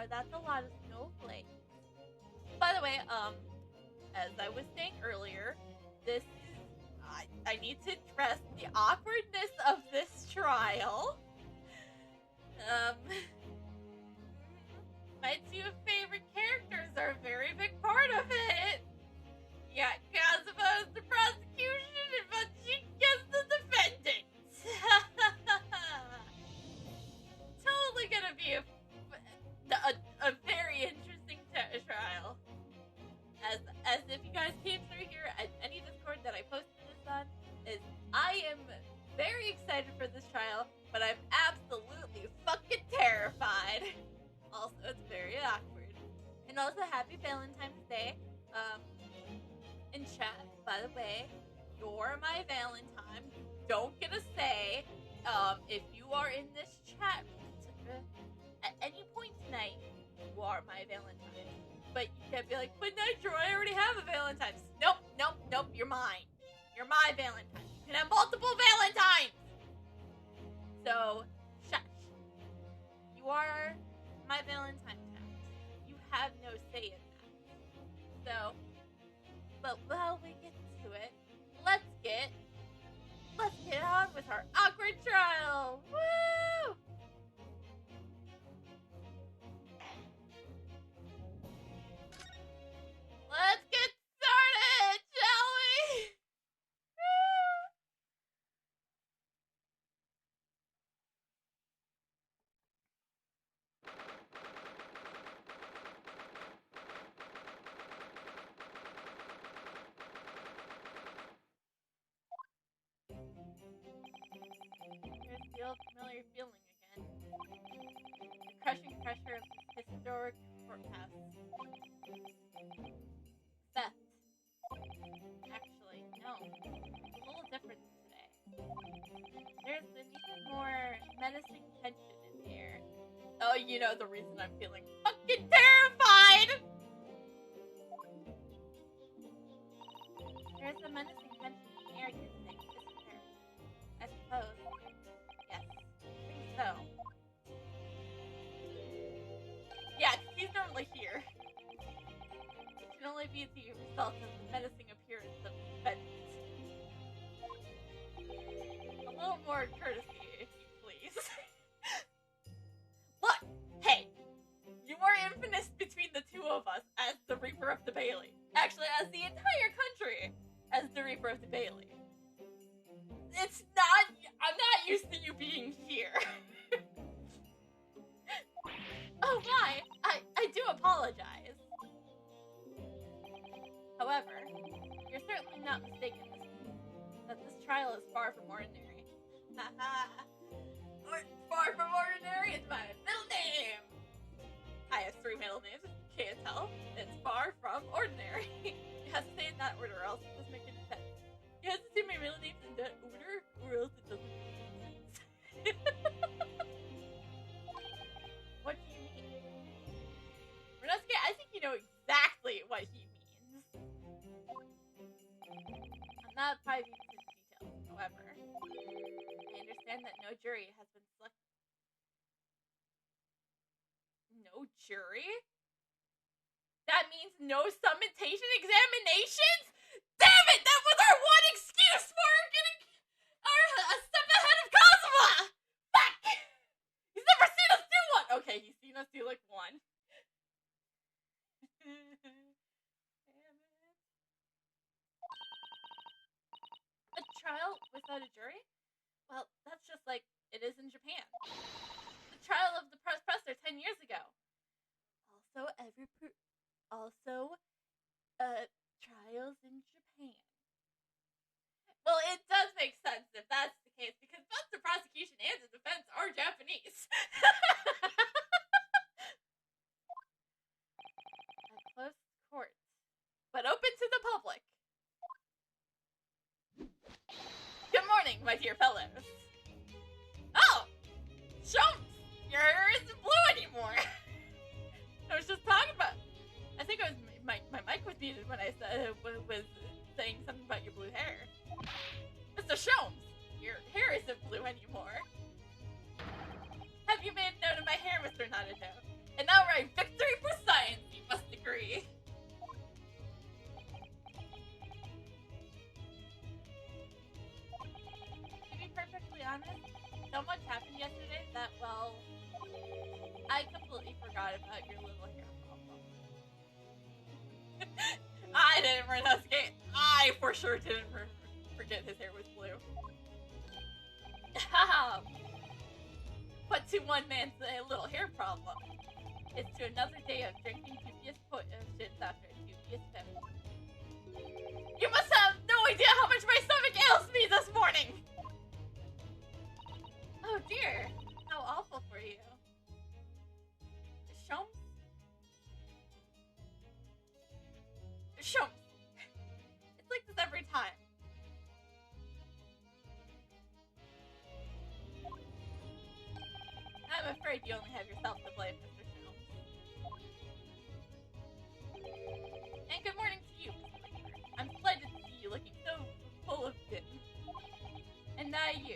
That's a lot of snowflakes. By the way, as I was saying earlier, this I need to address the awkwardness of this trial. My two favorite characters are a very big part of it. You got Kazuma as the prosecution and Vachika as the defendant. Totally gonna be a very interesting trial. As if you guys came through here at any Discord that I posted this on, is I am very excited for this trial, but I'm absolutely fucking terrified. Also, it's very awkward. And also, happy Valentine's Day. In chat, by the way, you're my Valentine. You don't get a say. If you are in this chat at any point tonight, you are my Valentine. But you can't be like, but Nitro, I already have a Valentine. Nope, you're mine. You're my Valentine. You can have multiple Valentines! So, shush. You are my Valentine tax. You have no say in that. So, but while we get to it, let's get on with our awkward trial! Woo! Let's get started, shall we? Here's the old familiar feeling again. The crushing pressure of this historic courthouse. Except, actually, no. It's a little different today. There's an even more menacing tension in the air. Oh, you know the reason I'm feeling fucking terrified! There's a menacing tension in the air here today, isn't there? I suppose. Yes, I think so. Yeah, 'cause he's normally here. It can only be the result of the menacing appearance of the defendant. A little more courtesy, if you please. Look, hey, you are infamous between the two of us as the Reaper of the Bailey. Actually, as the entire country as the Reaper of the Bailey. It's not, I'm not used to you being here. Oh my, I do apologize. However, you're certainly not mistaken that this trial is far from ordinary. Far from ordinary is my middle name. I have 3 middle names, if you can't tell. It's far from ordinary. You have to say it in that order or else it doesn't make any sense. You have to say my middle names in that order or else it doesn't make any sense. What do you mean? Renosuke, I think you know exactly what he means. I'm not privy to the details, however. I understand that no jury has been selected. No jury? That means no summontation examinations? Damn it! That was our one excuse for getting a step ahead of Kazuma! Fuck! He's never seen us do one! Okay, he's seen us do like one. Damn it. A trial without a jury? Well, that's just like it is in Japan. The trial of the professor 10 years ago. Trials in Japan. Well, it does make sense if that's the case, because both the prosecution and the defense are Japanese. A closed court, but open to the public. Good morning, my dear fellows. Oh! Shones! Your hair isn't blue anymore! I was just talking about... I think I was... My mic was muted when I was saying something about your blue hair. Mr. Shones! Your hair isn't blue anymore. Have you made note of my hair, Mr. Naruto? An outright victory for science, you must agree. To be perfectly honest, so much happened yesterday that, well, I completely forgot about your little hair problem. I didn't renunciate. I for sure didn't forget his hair was blue. But to one man's little hair problem, it's to another day of drinking dubious potions after a dubious beverage. You must have no idea how much my stomach ails me this morning! Oh dear, how awful for you. Shoms? Shoms. It's like this every time. I'm afraid you only have yourself to blame, Mr. Shoms. And good morning to you, Mr. Reaper. I'm delighted to see you looking so full of din. And now you.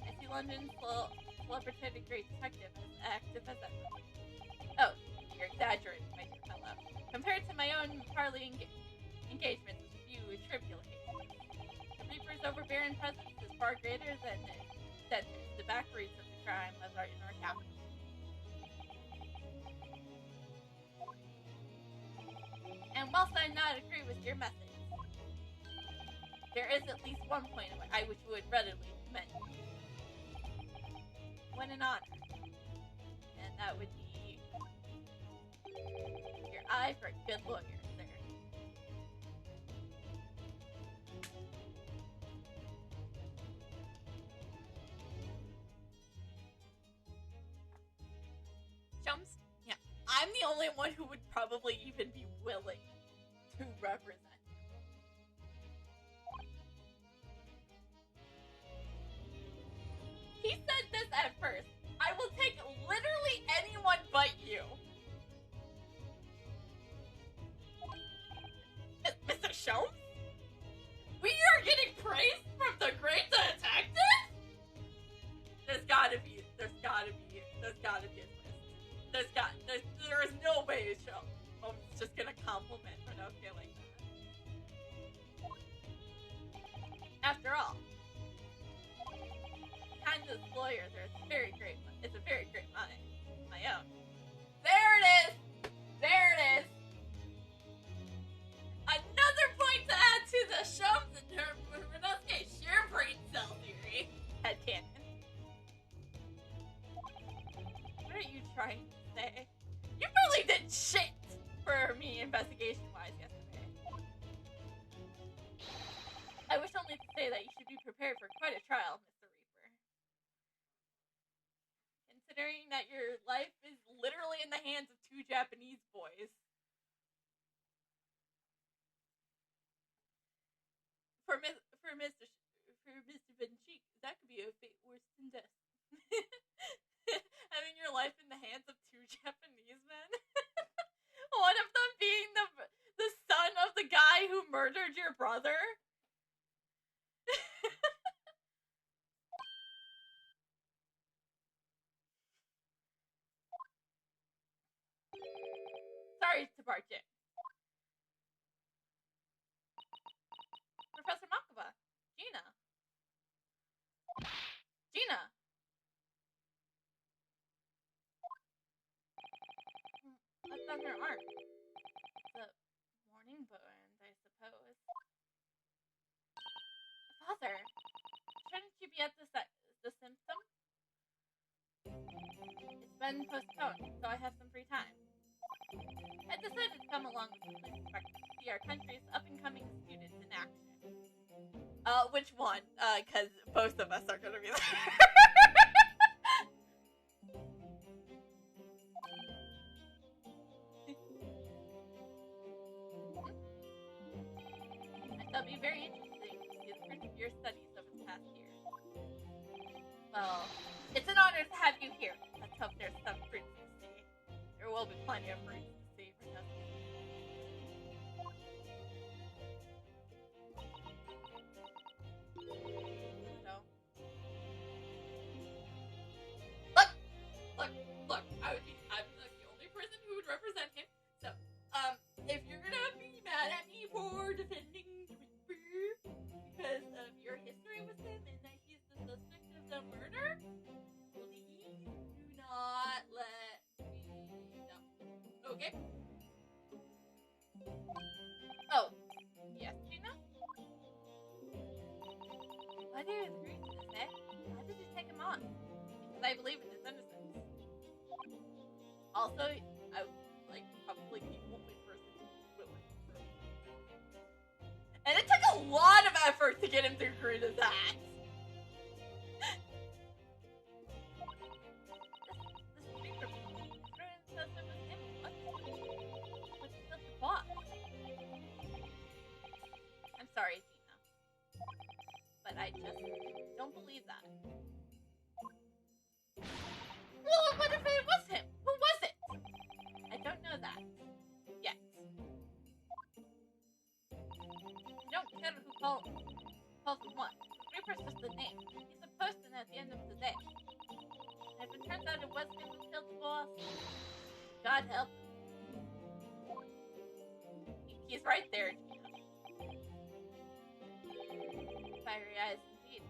I see London's celebrated great detective as active as ever. Oh, you're exaggerating, my dear fellow. Compared to my own parley engagements with a few trivial cases, the Reaper's overbearing presence is far greater than the backroots of the crime in our capital. And whilst I not agree with your methods, there is at least one point I which would readily commend you. When an honor, and that would be your eye for a good lawyer, sir. Chums? Yeah, I'm the only one who would probably even be willing to represent you. He said this at first. I will take literally anyone but you. Mr. Shomes? We are getting praise from the great detective? There is no way Shomes is just gonna compliment Pinocchio like that. After all, kind of this lawyer, it's a very great mind. My own. There it is! Another point to add to the Shomes and her Renouncate sheer brain cell theory. Headcanon. What are you trying to say? You really did shit for me investigation-wise yesterday. I wish only to say that you should be prepared for quite a trial, Mr. Reaper. Considering that your life is literally in the hands of two Japanese boys. For Mr. Vinci, that could be a fate worse than death. Having your life in the hands of two Japanese men. One of them being the son of the guy who murdered your brother. Sorry to barge in. Professor Makaba. Gina. What's on her arm? The morning burns, I suppose. Father, shouldn't you be at the symptom? It's been postponed, so I have some free time. I decided to come along with the police inspector to see our country's up-and-coming students in action. Which one? Because both of us are gonna be there. That'll be very interesting to see the fruits of your studies over the past year. Well, it's an honor to have you here. Let's hope there's some fruits to see. There will be plenty of fruits to see for nothing. So. Look! I'm the only here is agreeing to this, eh? Why did you take him on? Because I believe in his innocence. Also, I was like probably the only person willing. And it took a lot of effort to get him through Karina's act. I'm sorry, Gina. But I just don't believe that. Well, what if it was him? Who was it? I don't know that. Yet. I don't care who calls him what. Reaper's just a name. He's a person at the end of the day. And if it turns out it was him who killed the boss, God help him. He's right there, Gina. Fiery eyes indeed.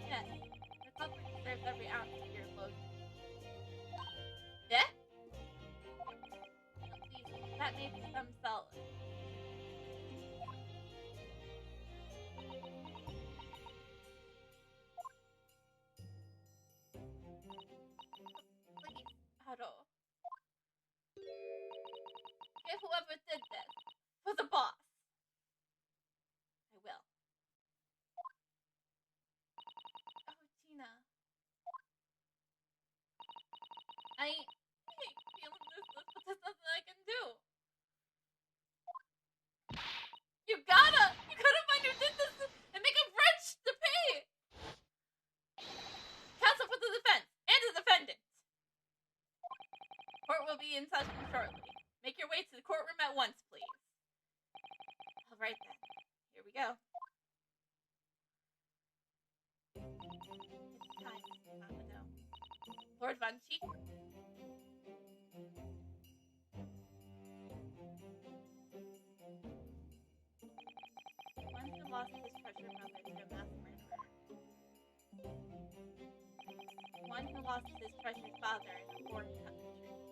Yes, the culprit deserves every ounce of your loathing. Yeah? At least, that may be some solace. Please, Hado. If whoever did this was a boss, I will. Oh, Tina. I hate feeling this, but there's nothing I can do. You gotta find who did this and make him rich to pay. Counsel for the defense and the defendant. Court will be in session shortly. Make your way to the courtroom at once, please. All right then. Here we go. It's time, Amado. Lord Von Cheek. One who lost his treasured mother to a mass murderer. One who lost his treasured father in a foreign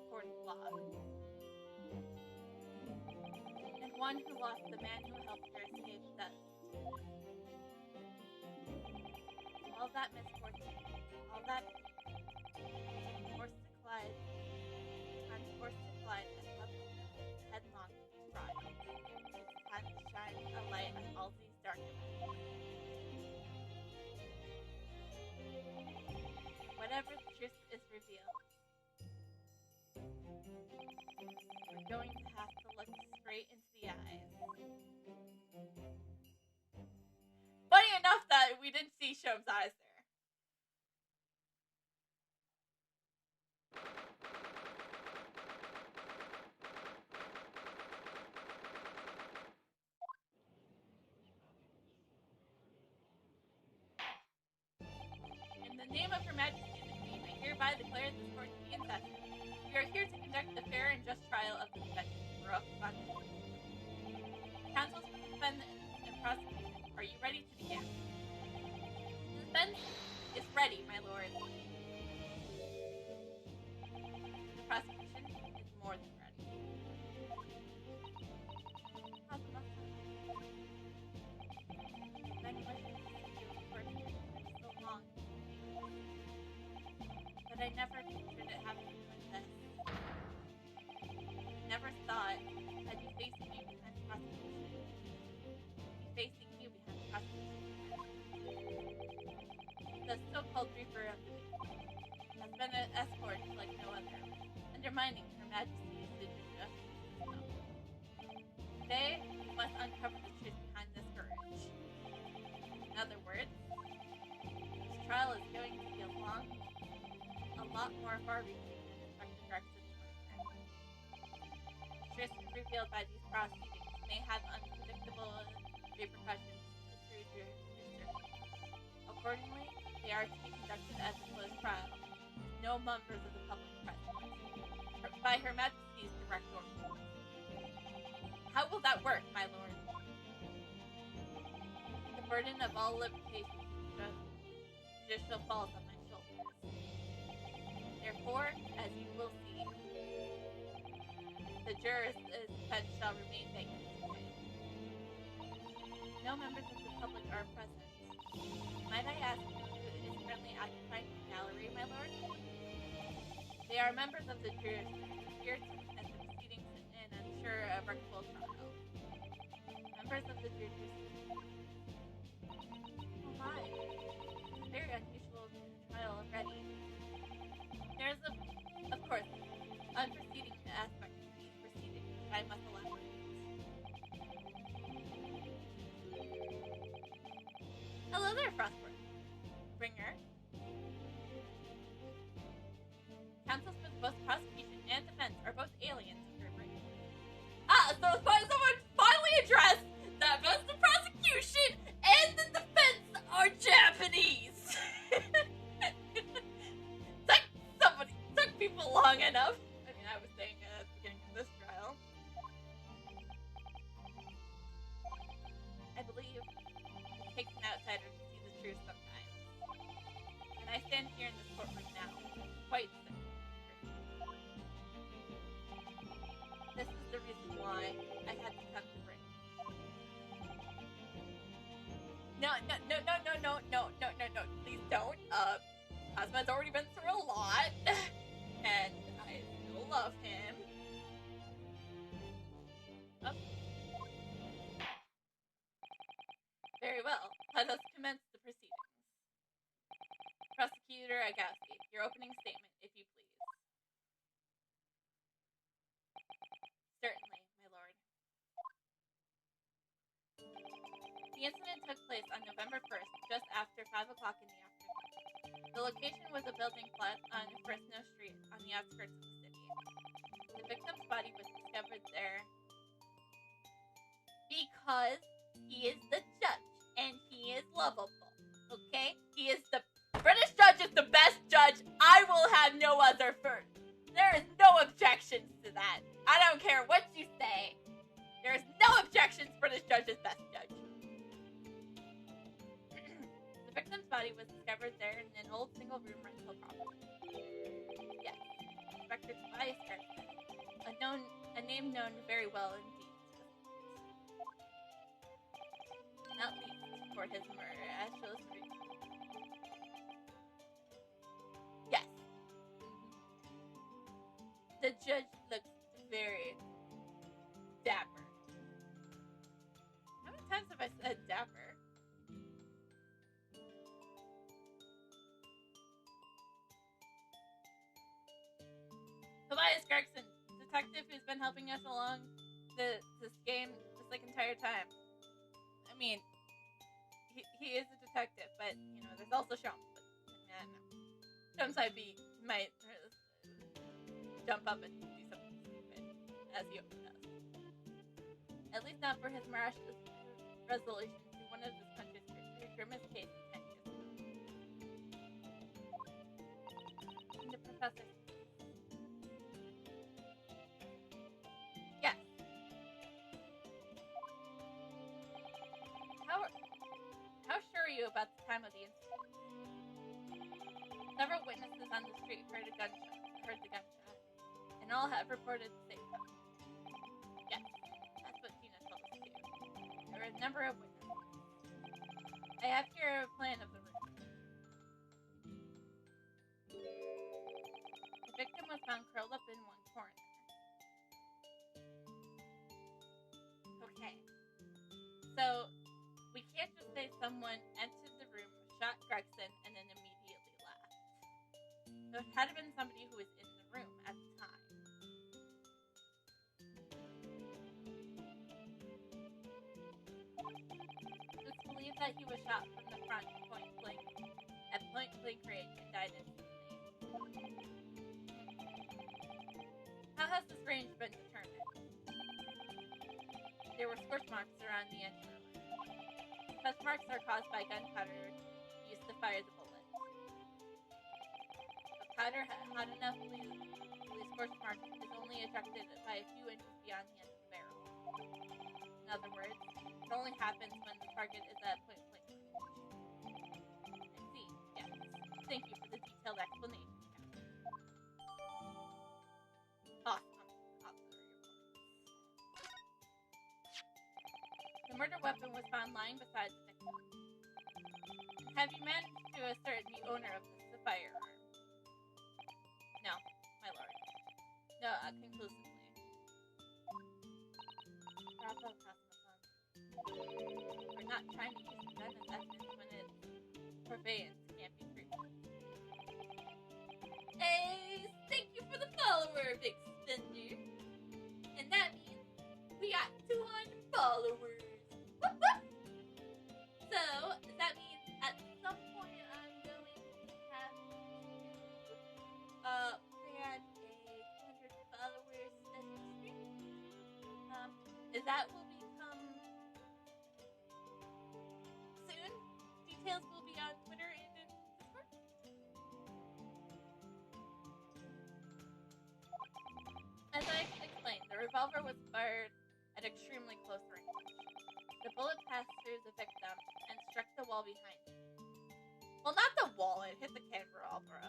court of law. And one who lost the man who helped her escape death. All that misfortune, all that forced to collide, I'm forced to collide and headlong stride. It's time to shine a light on all these dark events. Whatever the truth is revealed, we're going to have to look straight into the eyes. Funny enough that we didn't see Shob's eyes there. In the name of Her Majesty the Queen, I hereby declare this court to be in session. We are here to conduct a fair and just trial of the defendant, Baruch Von Cheek. Counsels for the defendant and prosecution, are you ready to begin? The defense is ready, my lord. The prosecution is more than ready. Many wishes to see you working for so long. But I never pictured it happening like this. Never thought I'd be facing you behind the prosecution. Facing you behind the prosecution. The so-called Reaper of the Week has been an escort like no other, undermining Her Majesty's justice system. Today, we must uncover the truth behind this courage. In other words, this trial is going to be a lot more far-reaching than Inspector Drex's murder. The truth revealed by these proceedings may have unpredictable repercussions through jurisdiction. Accordingly, they are to be conducted as a closed trial, with no members of the public present, by Her Majesty's direct order. How will that work, my lord? The burden of all limitations of judicial falls on my shoulders. Therefore, as you will see, the jurors' bench shall remain vacant today. No members of the public are present. Might I ask who is currently occupying the gallery, my lord? They are members of the jury here to attend the proceedings and ensure a workable trial. Members of the jury. Oh my. Very unusual trial already. There's of course, unforeseen aspect of these proceedings which I must elaborate. Hello there, Frostborn. Bringer. Counsels for both prosecution and defense are both aliens, so someone finally addressed that both the prosecution and the defense are Japanese! Took people long enough. I mean, I was saying at the beginning of this trial. I believe it takes an outsider to see the truth sometimes. And I stand here in this courtroom now, quite sick. This is the reason why I had to come to bring. No, please don't. Cosmo's already been through a lot, and I still love him. Oh. Very well. Let us commence the proceedings. Prosecutor Agassi, your opening statement, if you please. Certainly, my lord. The incident took place on November 1st, just after 5 o'clock in the afternoon. The location was a building plot on Fresno Street, on the outskirts of the city. The victim's body was discovered there because he is the judge, and he is lovable, okay? He is the British judge is the best judge. I will have no other first. There is no objections to that. I don't care what you say. There is no objections. British judge is best judge. The victim's body was discovered there in an old single-room rental property. Yes, Inspector Tobias Garrison, a name known very well indeed. Not least for his murder, as illustrated. Yes. The judge looks very dapper. How many times have I said dapper? Tobias Gregson, detective who's been helping us along this game this entire time. I mean, he is a detective, but you know, there's also Shums. But I don't know. Shums might jump up and do something stupid, as he always does. At least not for his miraculous resolution to one of this country's grimmest cases 10 years ago. And the professor. Yes. How sure are you about the time of the incident? Several witnesses on the street heard the gunshot, and all have reported the same time. Yes, that's what Tina told us too. There were a number of witnesses. I have here a plan of the room. The victim was found curled up in one corner. Okay, so we can't just say someone entered the room, shot Gregson, and then immediately left. So it had to have been somebody who was in the room at the time. It's believed that he was shot from the front at point blank range and died instantly. How has this range been determined? There were scorch marks around the entry. Such marks are caused by gunpowder used to fire the bullet. The powder hot enough to leave scorch marks is only ejected by a few inches beyond the end of the barrel. In other words, it only happens when the target is at point blank range. I see, yes. Thank you for the detailed explanation, Captain. Awesome. The murder weapon was found lying beside the victim. Have you managed to assert the owner of the firearm? No, my lord. No, conclusively. Bravo, Cosmophone. We're not trying to use the gun as evidence when its purveyance can't be proven. Hey, thank you for the follower, Big Spender. And that means we got 200 followers. Whoop, whoop. So, that means at some point I'm going to have plan a 200 followers special stream. That will become soon. Details will be on Twitter and in Discord. As I explained, the revolver was fired at extremely close range. The bullet passed through the victim and struck the wall behind it. Well, not the wall, it hit the candelabra.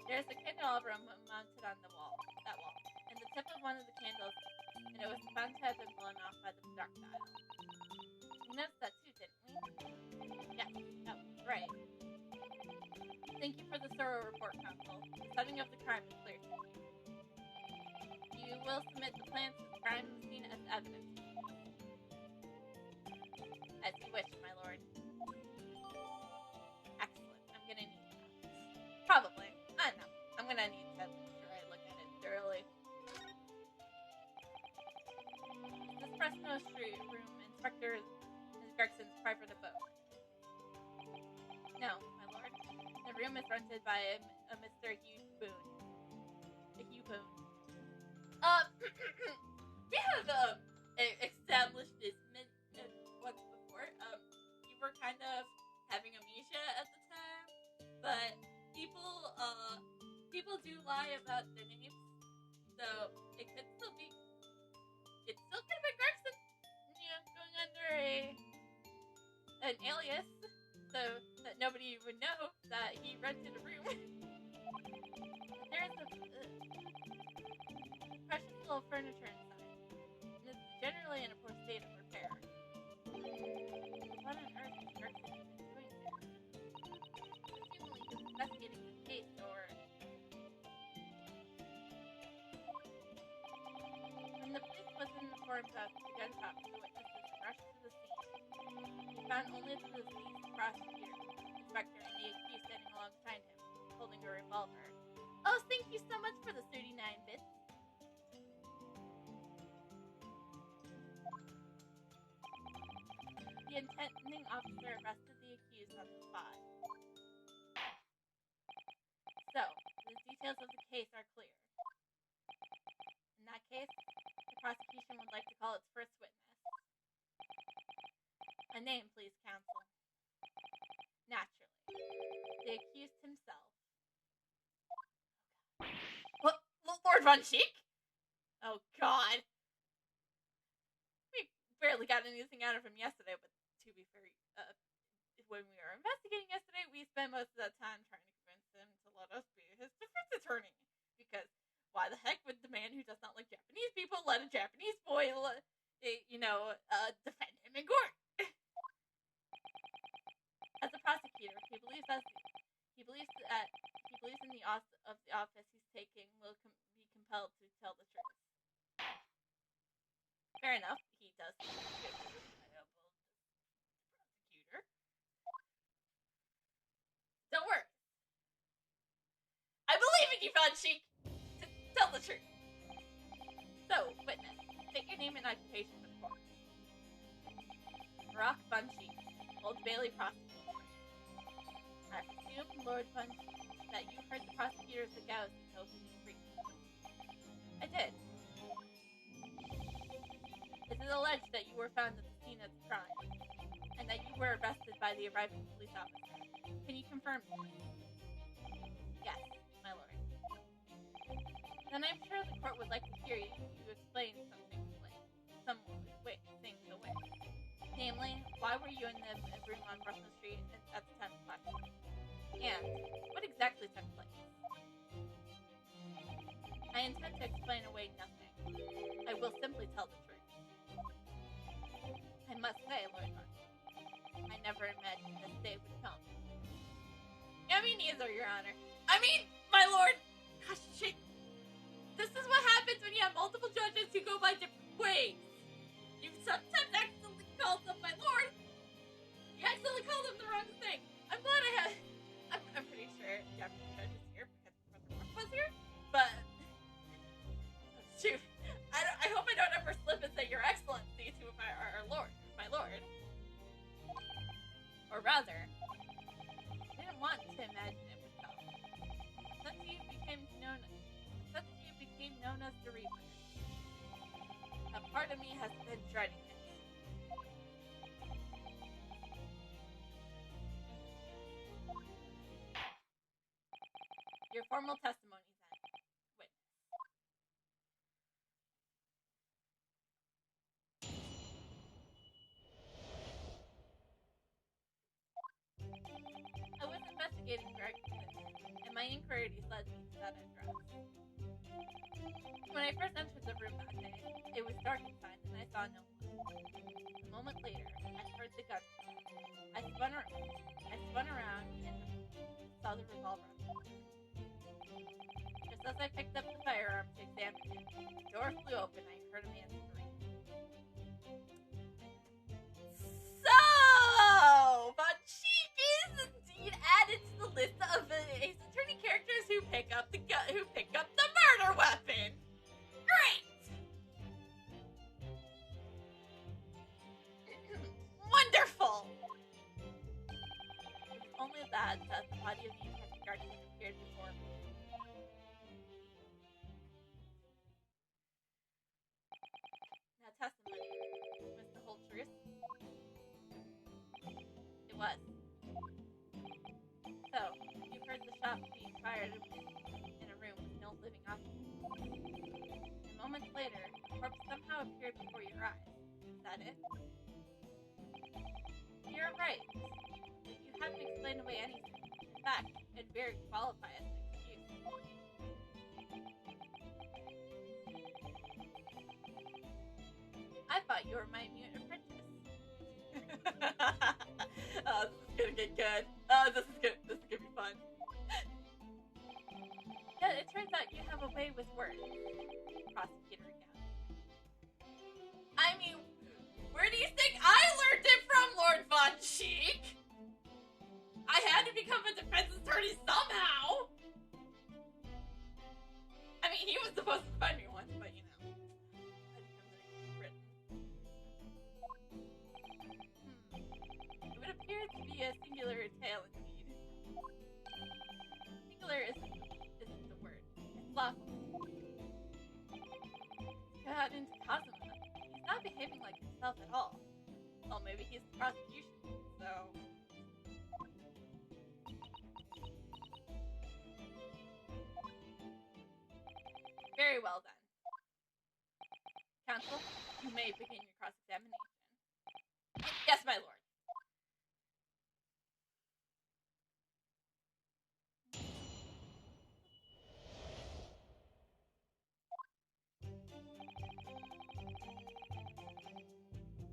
There's a candelabra mounted on the wall, and the tip of one of the candles, and it was found to have been blown off by the projectile. We noticed that too, didn't we? Yes, that was right. Thank you for the thorough report, Counsel. The setting of the crime is clear to me. You will submit the plans to the crime scene as evidence. As you wish, my lord. Excellent. I'm gonna need that. Probably. I don't know. I'm gonna need to make sure I look at it thoroughly. This Fresno Street room, Inspector Gregson's private abode. No, my lord. The room is rented by a Mr. Hugh Boone. Hugh Boone. We have established this once before. You were kind of having amnesia at the time, but people do lie about their names, so it could still be. It still could have been Gregson, going under an alias, so that nobody would know that he rented a room. There's a precious little furniture inside, and it's generally in a poor state of repair. What on earth is Gregson even doing there? Presumably he's investigating this case, or... When the police was informed of the gunshot, the witnesses rushed to the scene. They found only the deceased prosecutor, inspector, and the accused standing alongside him, holding a revolver. Oh, thank you so much for the 39 bits. The intending officer arrested the accused on the spot. So, the details of the case are clear. In that case, the prosecution would like to call its first witness. A name, please, counsel. Naturally. The accused himself. What? Lord Von Sheik? Oh, God. We barely got anything out of him yesterday, but to be fair, when we were investigating yesterday, we spent most of that time trying to convince him to let us be his defense attorney. Because why the heck would the man who does not like Japanese people let a Japanese boy, defend him in court? As a prosecutor, he believes in the office he's taking will be compelled to tell the truth. Fair enough, he does seem to be a reliable prosecutor. Don't worry. I believe in you, Von Sheik! Tell the truth. So, witness, state your name and occupation for the court. Barack Von Sheik, Old Bailey prosecutor. I presume, Lord Von Sheik, that you heard the prosecutor's legalities opening brief. I did. It is alleged that you were found at the scene of the crime, and that you were arrested by the arriving police officer. Can you confirm this? Yes, my lord. Then I'm sure the court would like to hear you explain some things away. Namely, why were you in the room on Fresno Street at the time of question? And what exactly took place? I intend to explain away nothing. I will simply tell the truth. I must say, Lord Marshal, I never imagined this day would come. Yeah, me neither, Your Honor. I mean, my lord, gosh, shit. This is what happens when you have multiple judges who go by different ways. You sometimes accidentally call them my lord. You accidentally call them the wrong thing. I'm glad I had. I'm pretty sure Japanese judge is here because Professor Mark was here. But shoot, I hope I don't ever slip and say Your Excellency to our lord, my lord. Or rather, I didn't want to imagine it would come. Since you became known as the Reaper, a part of me has been dreading it. Your formal testimony, then, witness. I was investigating Greg, and my inquiries led me to that address. When I first entered the room that day, it was dark inside, and I saw no one. A moment later, I heard the gun. I spun around and saw the revolver. Just as I picked up the firearm to examine it, the door flew open and I heard a man scream. So, Von Cheek is indeed added to the list of Ace Attorney characters who pick up the murder weapon. Great! Wonderful! It was only that the body of the infected guardian appeared before me. Now, testimony. Was the whole truth? It was. So, you've heard the shot being fired in a room with no living occupant. Moments later, the corpse somehow appeared before your eyes. Is that it? You're right. You haven't explained away anything. In fact, it'd very qualify as an excuse. I thought you were my mute apprentice. Oh, this is gonna get good. Oh, this is gonna be fun. Yeah, it turns out you have a way with words. Prosecutor again. I mean, where do you think I learned it from, Lord Von Cheek? I had to become a defense attorney somehow. I mean, he was supposed to find me once, but you know, I didn't written. It would appear to be a singular tale indeed. Singular isn't the word. It's lawful. Got into Cosmo. He's not behaving like himself at all. Well, maybe he's the prosecution, so... Very well, then. Counsel, you may begin your cross-examination. Yes, my lord.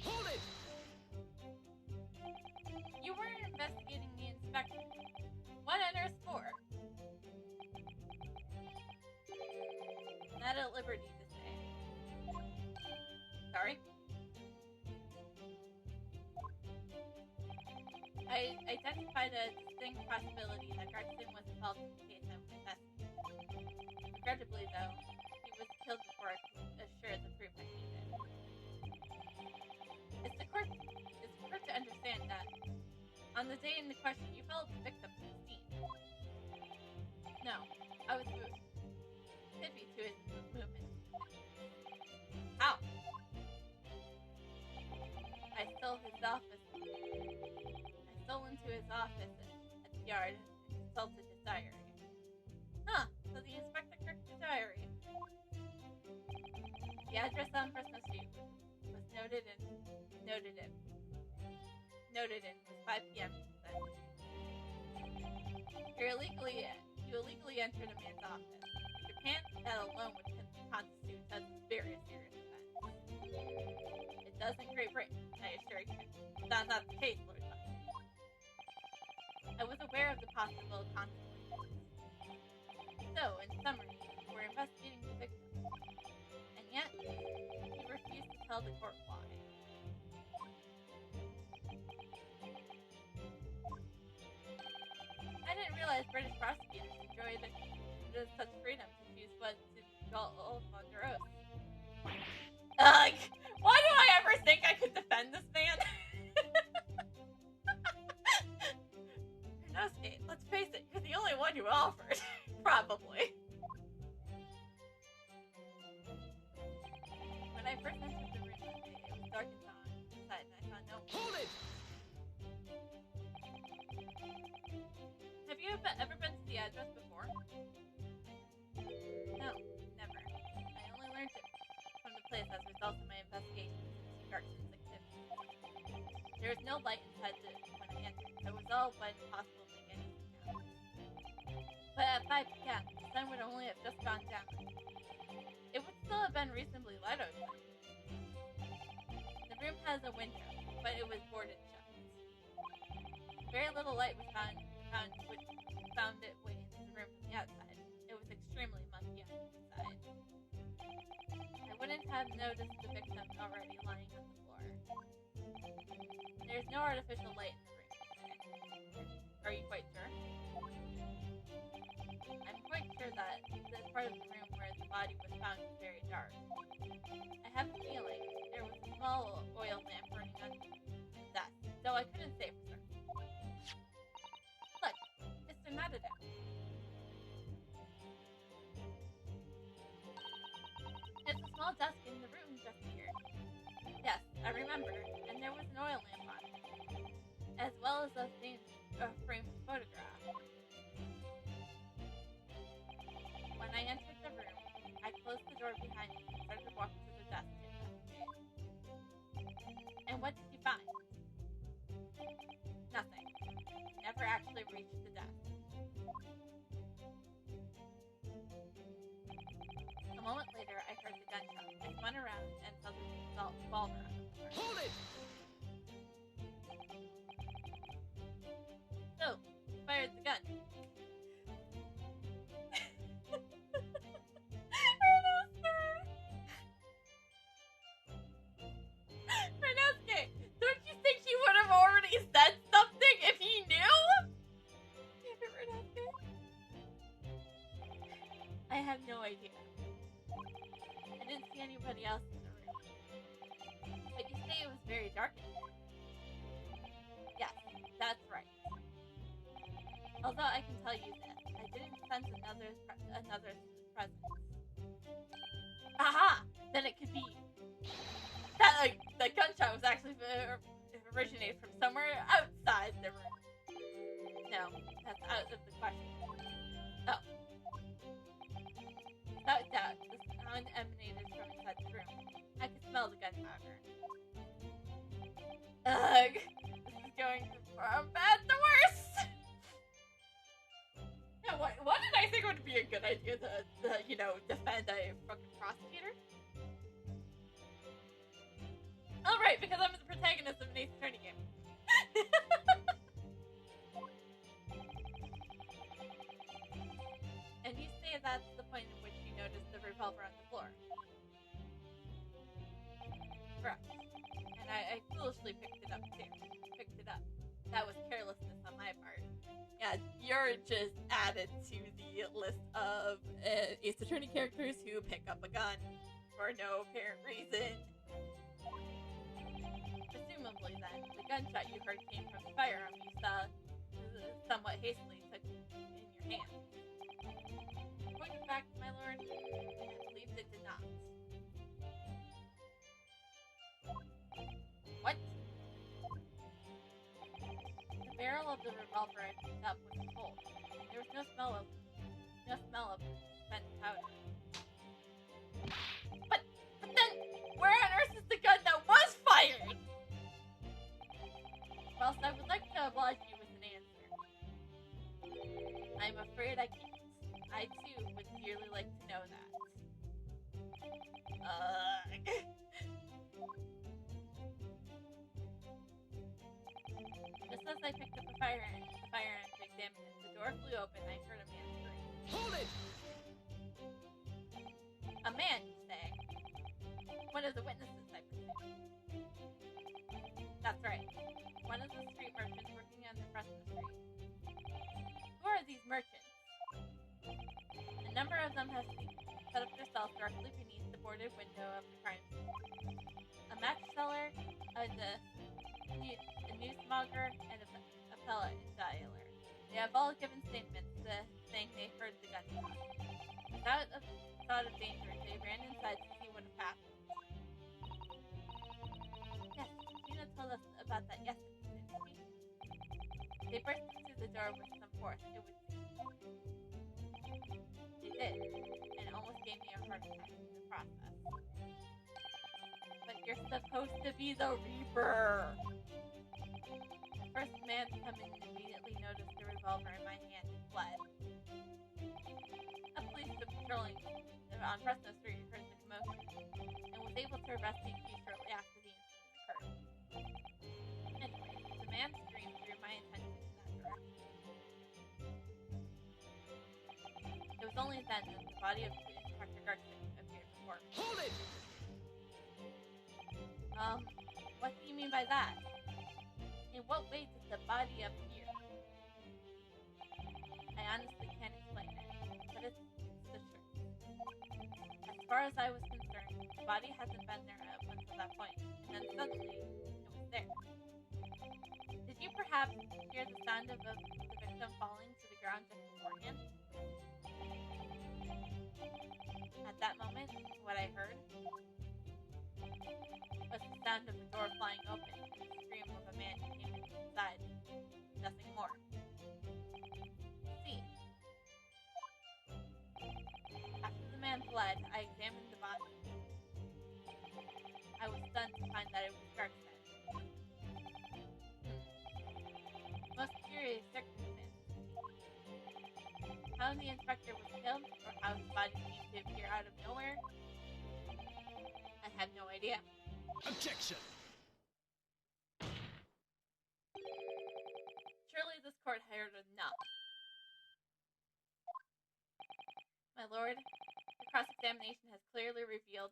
Hold it! You weren't investigating the inspector. What _? Not at liberty to say. Sorry? I identified a distinct possibility that Garrison was involved in the case I was investigating. Regrettably, though, he was killed before I could assure the proof I needed. It's the court to understand that on the day in the question, you followed the victim to the scene. No, I was moved. Could be to his movement. How? I stole into his office at the yard and consulted his diary. Huh, so the inspector crooked the diary. The address on Christmas Eve was noted in was 5 p.m. You illegally entered a man's office. In Japan, that alone would constitute a very serious offense. It does in Great Britain, I assure found out the case, Lord Buckley. I was aware of the possible consequences. So, in summary, we're investigating the victim. And yet, he refused to tell the court why. I didn't realize British prosecutors enjoy such freedom to choose what to go under oath. Ugh! Why do I ever think I could defend this man? Renosuke, let's face it, you're the only one who offered. Probably. When I first entered the room that day, it was dark inside, and I saw no one. Hold it! Have you ever been to the address before? No, never. I only learned it from the place as a result of my investigations into Gartson's activities. There was no light inside when I entered, so it was all but impossible to make anything out. But at 5 p.m., the sun would only have just gone down. It would still have been reasonably light outside. The room has a window, but it was boarded shut. Very little light was found its way into the room from the outside. It was extremely muggy on the inside. I wouldn't have noticed the victim already lying on the floor. There's no artificial light in the room. Are you quite sure? I'm quite sure that the part of the room where the body was found was very dark. I have a feeling there was a small oil lamp burning on the desk, though I couldn't say for certain. Look, it's Sonata down. It's a small desk in the room just here. Yes, I remember, and there was an oil lamp on it, as well as a framed photograph. When I entered the room, I closed the door behind me and started walking to the desk to investigate. And what did you find? Nothing. Never actually reached the desk. A moment later, I heard the gunshot. I spun around and saw the revolver on the floor. Hold it! So, you fired the gun. Renosuke, don't you think he would have already said something if he knew? Damn it, Renosuke. I have no idea. I didn't see anybody else in the room. But you say it was very dark in here. Yes, that's right. Although I can tell you this, I didn't sense another's presence. Aha! Then it could be that the gunshot was actually originated from somewhere outside the room. No, that's out of the question. Oh. Without doubt, the sound emanated from inside the room. I could smell the gunpowder. Ugh! This is going from bad to worse! Yeah, what did I think would be a good idea to defend a fucking prosecutor? Oh, right, because I'm the protagonist of an Ace Attorney game. And you say that's the point at which you noticed the revolver on the floor. Correct. And I foolishly picked it up, too. That was carelessness on my part. Yeah, you're just added to the list of Ace Attorney characters who pick up a gun for no apparent reason. Presumably, then, the gunshot you heard came from the firearm you somewhat hastily took in your hand. Point of fact, my lord, I believe it did not. What? The barrel of the revolver I picked up was cold. There was no smell of spent powder. But then, where on earth is the gun that was fired? Whilst I would like to oblige you with an answer, I'm afraid I can't. I too would dearly like to know that. Just as I picked up the firearm to examine it, the door flew open and I heard a man scream. Hold it! A man, you say? One of the witnesses, I presume. That's right. One of the street merchants working on the front of the street. Who are these merchants? A number of them have set up their cells directly beneath the boarded window of the crime scene. A match seller, a newsmonger, and a pellet dialer. They have all given statements saying they heard the gunshot. Without a thought of danger, they ran inside to see what had happened. Yes, Gina told us about that yesterday, didn't she? They burst through the door with some force, it would seem. They did, and it almost gave me a heart attack in the process. But you're supposed to be the Reaper! The first man to come in immediately noticed the revolver in my hand and fled. A policeman patrolling on Fresno Street heard the commotion and was able to arrest the accused shortly after the incident occurred. Anyway, the man's scream drew my attention in that direction. It was only then that the body of Inspector Garcia appeared before me. Hold it! What do you mean by that? In what way did the body appear? I honestly can't explain it, but it's the truth. As far as I was concerned, the body hasn't been there up until that point, and then suddenly, it was there. Did you perhaps hear the sound of the victim falling to the ground just beforehand? At that moment, what I heard was the sound of the door flying open and the scream of a man who came inside. Nothing more. See. After the man fled, I examined the body. I was stunned to find that it was Garcia. Most curious circumstance. How the inspector was killed, or how his body came to appear out of nowhere, I have no idea. Objection! Surely this court heard enough. My lord, the cross-examination has clearly revealed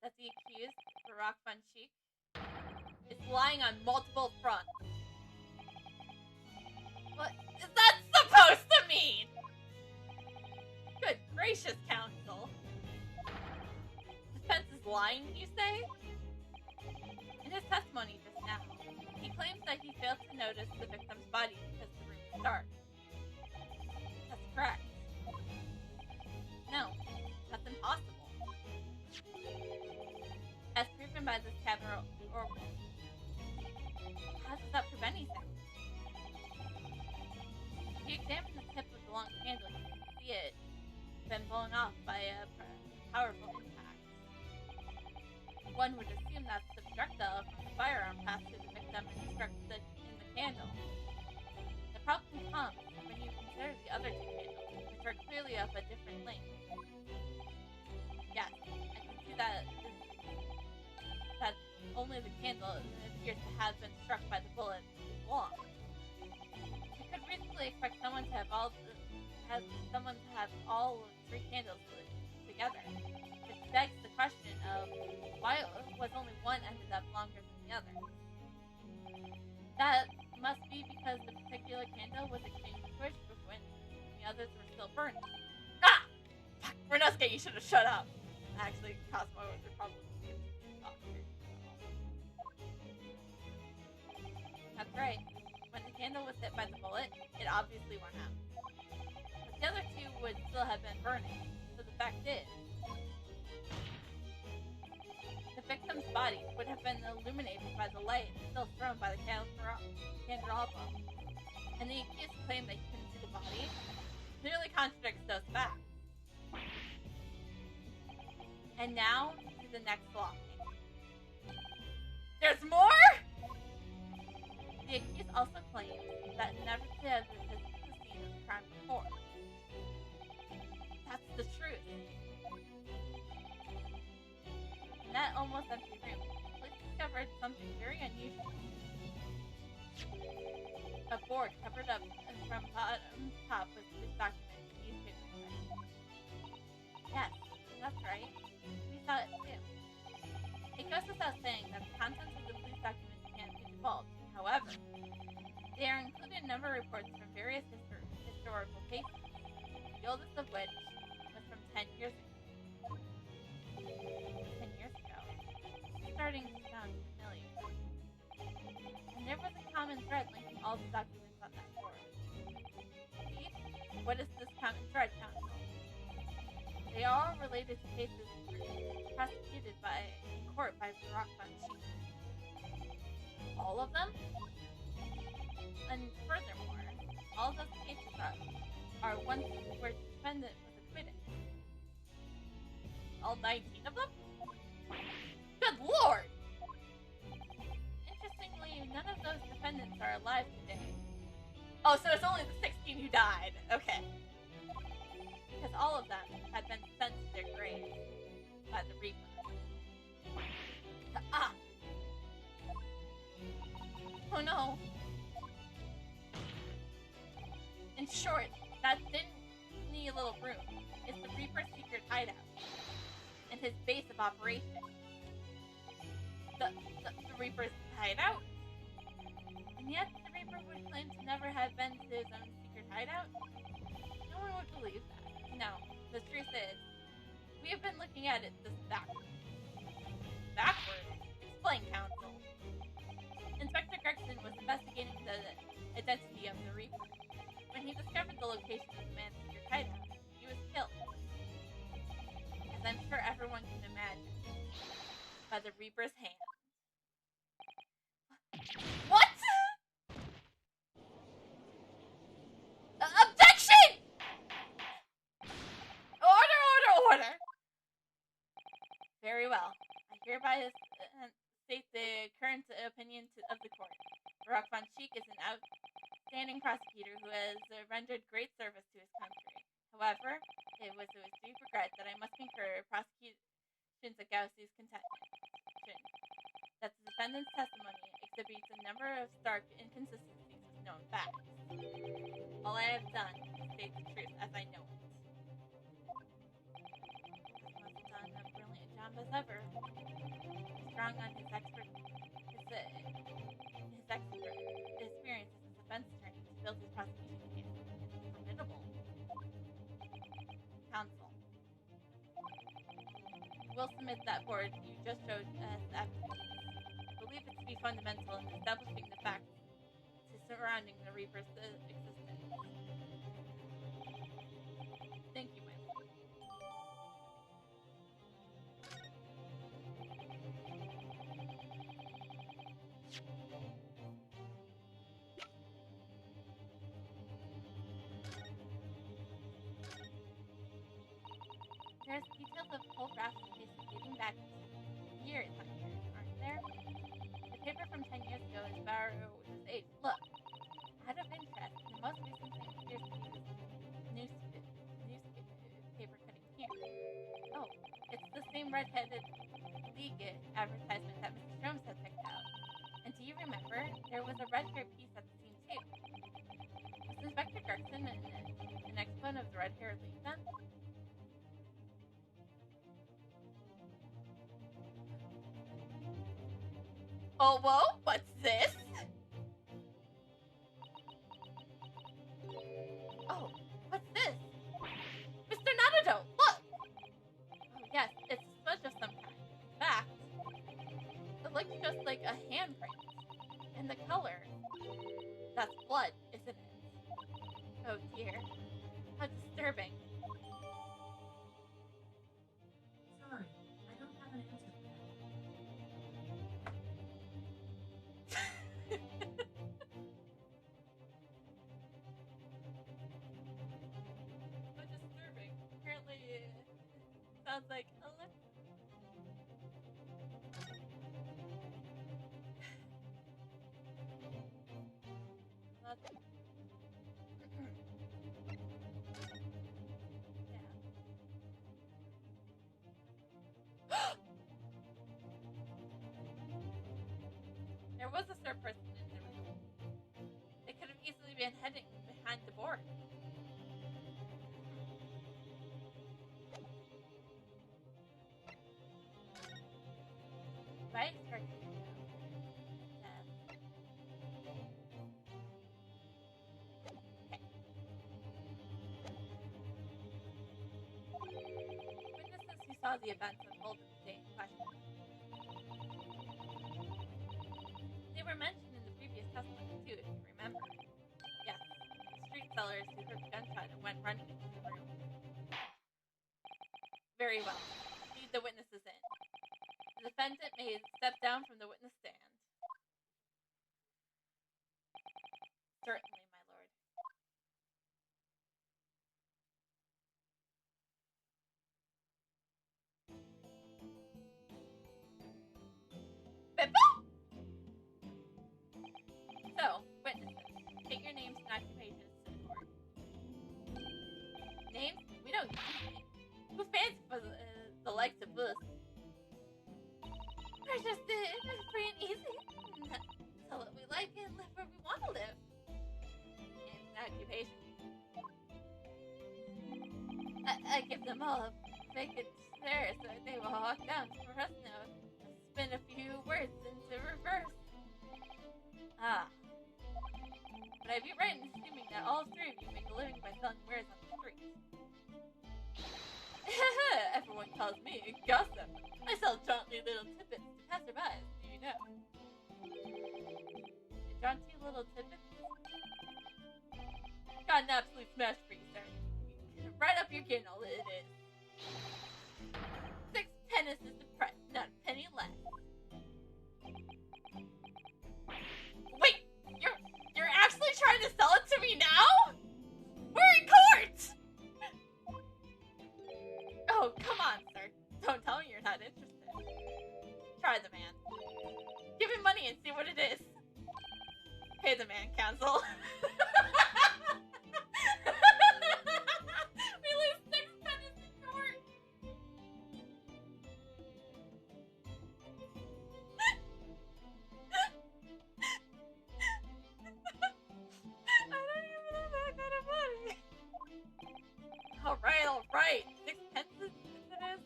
that the accused, Barack Bunchik, is lying on multiple fronts. What is that supposed to mean? Good gracious, counsel. Defense is lying, you say? In his testimony just now, he claims that he failed to notice the victim's body because the room was dark. That's correct. No, that's impossible. As proven by this camera oracle. How does that prove anything? If you examine the tip of the long candle, you can see it been blown off by a powerful impact. One would assume that the projectile from the firearm passed through the victim and struck in the candle. The problem comes when you consider the other two candles, which are clearly of a different length. Yes, I can see that only the candle appears to have been struck by the bullet is long. You could reasonably expect someone to have all three candles together, which begs the question of why was only one ended up longer than the other. That must be because the particular candle was extinguished when the others were still burning. Ah! Fuck, Renosuke, you should have shut up. Actually, Cosmo would probably talk here. That's right. When the candle was hit by the bullet, it obviously went out. But the other two would still have been burning. So the fact is, the victim's body would have been illuminated by the light still thrown by the candelabra. And the accused claim that he couldn't see the body clearly contradicts those facts. And now to the next block. There's more? The accused also claims that never to have visited the scene of the crime before. That's the truth. In that almost empty room, police discovered something very unusual. A board covered up from bottom to top with this document and newspaper clippings. Yes, that's right. We saw it too. It goes without saying that the contents of the police documents can't be divulged. However, they are included in number reports from various historical cases, the oldest of which was from 10 years ago. 10 years ago. It's starting to sound familiar. And there was a common thread linking all the documents on that board. Indeed, what is this common thread, Counsel? They are all related to cases prosecuted in court by the Rock Fund chief. All of them? And furthermore, all those cases are ones where the defendant was acquitted. All 19 of them? Good lord! Interestingly, none of those defendants are alive today. Oh, so it's only the 16 who died. Okay. Because all of them had been sent to their graves by the Reaper. Ah! Oh no! In short, that dingy little room is the Reaper's secret hideout and his base of operations. The Reaper's hideout? And yet the Reaper would claim to never have been to his own secret hideout? No one would believe that. No, the truth is, we have been looking at it this backwards. Backwards? Explain, Counsel. Inspector Gregson was investigating the identity of the Reaper. When he discovered the location of the man's secret hideout, he was killed. As I'm sure everyone can imagine, by the Reaper's hand. What? Objection! Order! Very well. I hereby state the current opinion of the court. Rock Von Cheek is an outstanding prosecutor who has rendered great service to his country. However, it was with deep regret that I must concur prosecution's Agassi's contention that the defendant's testimony exhibits a number of stark inconsistencies with known facts. All I have done is state the truth as I know it. This must have done a brilliant job as ever. Strong on his experience as a defense attorney to build his prosecution case. It's formidable. Counsel. We'll submit that board you just showed as evidence. I believe it to be fundamental in establishing the facts surrounding the Reaper's existence. Thank you, my lord. There's details of whole rafts of cases dating back years on years, aren't there? The paper from 10 years ago is borrowed with age. Look, out of interest, the most recent thing appears to be this newspaper cutting here. Oh, it's the same red-headed league advertisement that Mrs. Jones had picked out. And do you remember, there was a red-hair piece at the scene too. Was Inspector Gregson an exponent of the red-hair league then? Oh, whoa, what's this? Oh, what's this? Mr. Nanado, look! Oh, yes, it's a smudge of some kind. In fact, it looks just like a handprint. And the color, that's blood, isn't it? Oh dear, how disturbing. Sorry, I don't have an answer for that. So disturbing. Apparently, it sounds like a There was a third person in the room. They could have easily been heading behind the board. Right? Sorry. Witnesses who saw the events unfold in the day in question. They were mentioned in the previous testimony too, if you remember. Yes, the street sellers who heard the gunshot and went running into the room. Very well. Lead the witnesses in. The defendant may step down from the witness stand. Certainly, my lord. Bippo! So, witnesses, take your names and occupations to the court. Names? We don't use names. Who fancy for the likes of us? We're just free and easy. Sell what we like and live where we want to live. Names and occupations. I give them all a vacant stare so they will walk down to Fresno, spin a few words into reverse. Ah. But I'd be right in assuming that all three of you make a living by selling wares on the street. Everyone calls me a gossip. I sell jaunty little tidbits to passerbys, do you know? Jaunty little tidbits? Got an absolute smash for you, sir. Right up your ginnel, it is. 6 pennies is the price, not a penny less. Wait! You're actually trying to sell it to me now? We're in court! Oh, come on, sir. Don't tell me you're not interested. Try the man. Give him money and see what it is. Pay the man, counsel. We lose 6 pennies in court. I don't even have that kind of money. Alright. 6 pennies it is?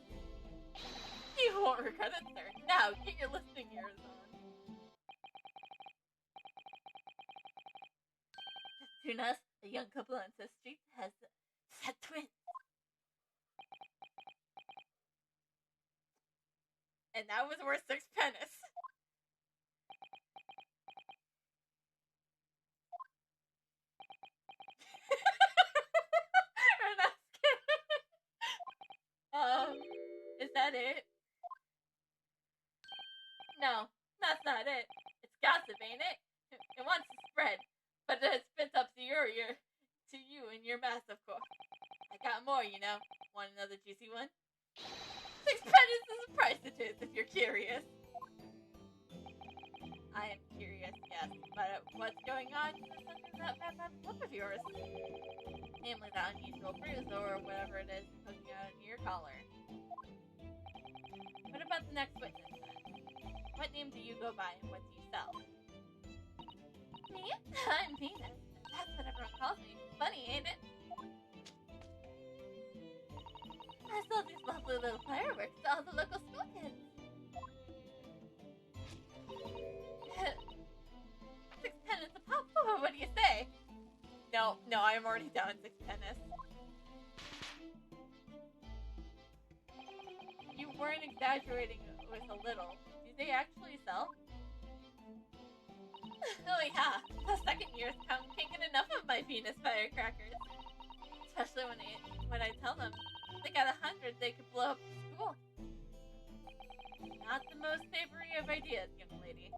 You won't regret it, sir. Now, get your listening ears on. Just between us, a young couple on the street has had twins. And that was worth 6 pennies. We're not kidding. Is that it? No, that's not it. It's gossip, ain't it? It wants to spread, but it spits up to you and your mouth, of course. I got more, you know. Want another juicy one? 6 pennies is the price it is, if you're curious. I am curious, yes, but what's going on in that bad flip of yours? Namely, the unusual bruise or whatever it is poking out of your collar. What about the next witness, then? What name do you go by and what do you sell? Me? I'm Venus. That's what everyone calls me. Funny, ain't it? I sell these lovely little fireworks to all the local school kids. 6 pennies a pop. What do you say? No, I'm already down 6 pennies. You weren't exaggerating with a little. Do they actually sell? Oh yeah, the second years can't get enough of my Venus firecrackers. Especially when I tell them they got 100 they could blow up the school. Not the most savory of ideas, young lady.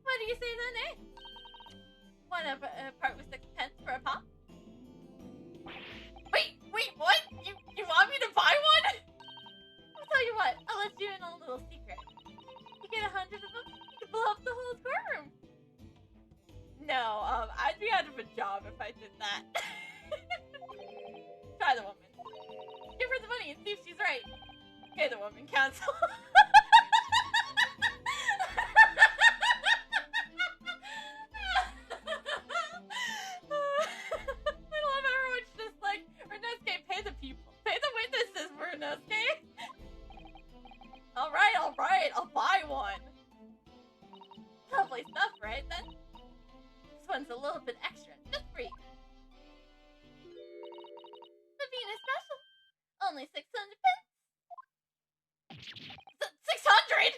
What do you say then, eh? Want to part with 6 pence for a pop? Wait, what? You want me to buy one? I'll tell you what, I'll let you in on a little secret. You get 100 of them, you can blow up the whole courtroom. No, I'd be out of a job if I did that. Try the woman. Give her the money and see if she's right. Pay the woman, counsel. okay? Alright, I'll buy one. Lovely stuff, right then? This one's a little bit extra, just for you. The Venus special. Only 600 pence. 600?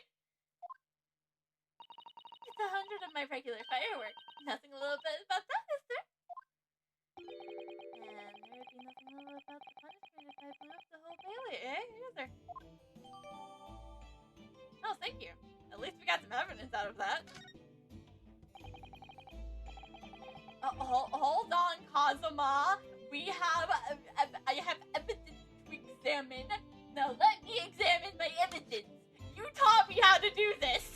It's 100 of my regular fireworks. Nothing a little bit about that, is there? And there would be nothing a little about the punishment if I blew up the whole Bailey, eh? Is there? Oh, thank you. At least we got some evidence out of that. Hold on, Kazuma. I have evidence to examine. Now let me examine my evidence. You taught me how to do this.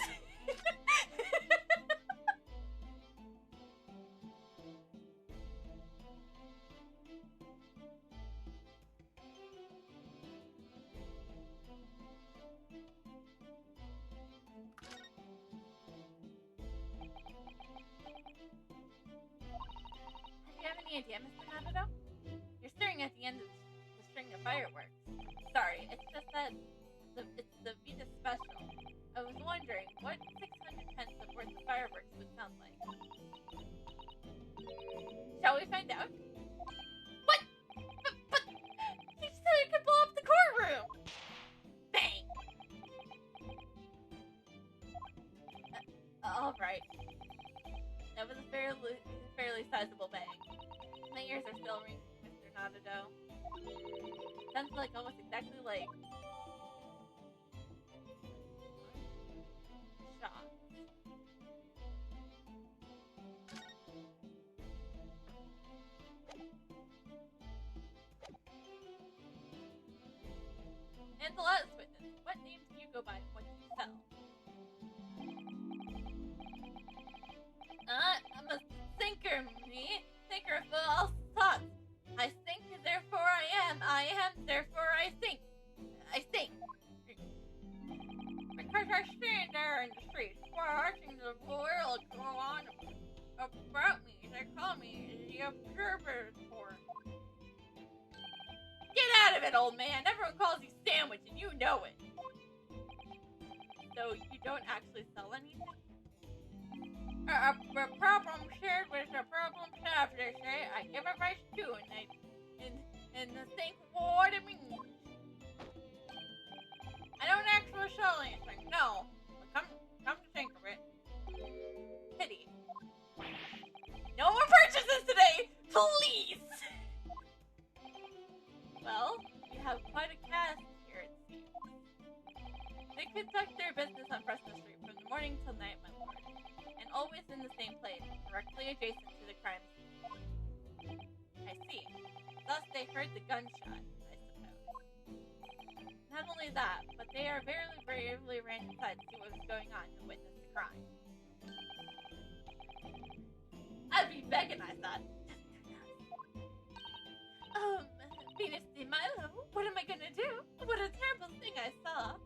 Do you have any idea, Mr. Naruto? You're staring at the end of the string of fireworks. Sorry, it's just that it's the Venus special. I was wondering what 600 pence of worth of fireworks would sound like. Shall we find out? What? But you said it could blow up the courtroom! Bang! Alright. That was a fairly sizable bang. My ears are still ringing, Mr. Naruto. Sounds like almost exactly like shots. And the last witness. What name do you go by? What do you tell? I'm a thinker, me. Thinker of all thoughts. I think, therefore I am. I am, therefore I think. I think. Because I stand there in the streets, watching the world go on about me. They call me the observatory. Get out of it, old man. Everyone calls you Sandwich, and you know it. So you don't actually sell anything? A problem shared with a problem solved, they say. I give advice too, and think what it means. I don't actually sell anything, no. But come to think of it. Pity. No more purchases today! Please! Well, you have quite a cast here, it seems. They conduct their business on Fresno Street from the morning till night, my lord. And always in the same place, directly adjacent to the crime scene. I see. Thus they heard the gunshot, I suppose. Not only that, but they are very bravely ran inside to see what was going on and witness the crime. I'd be begging, I thought. Venus de Milo, what am I gonna do? What a terrible thing I saw.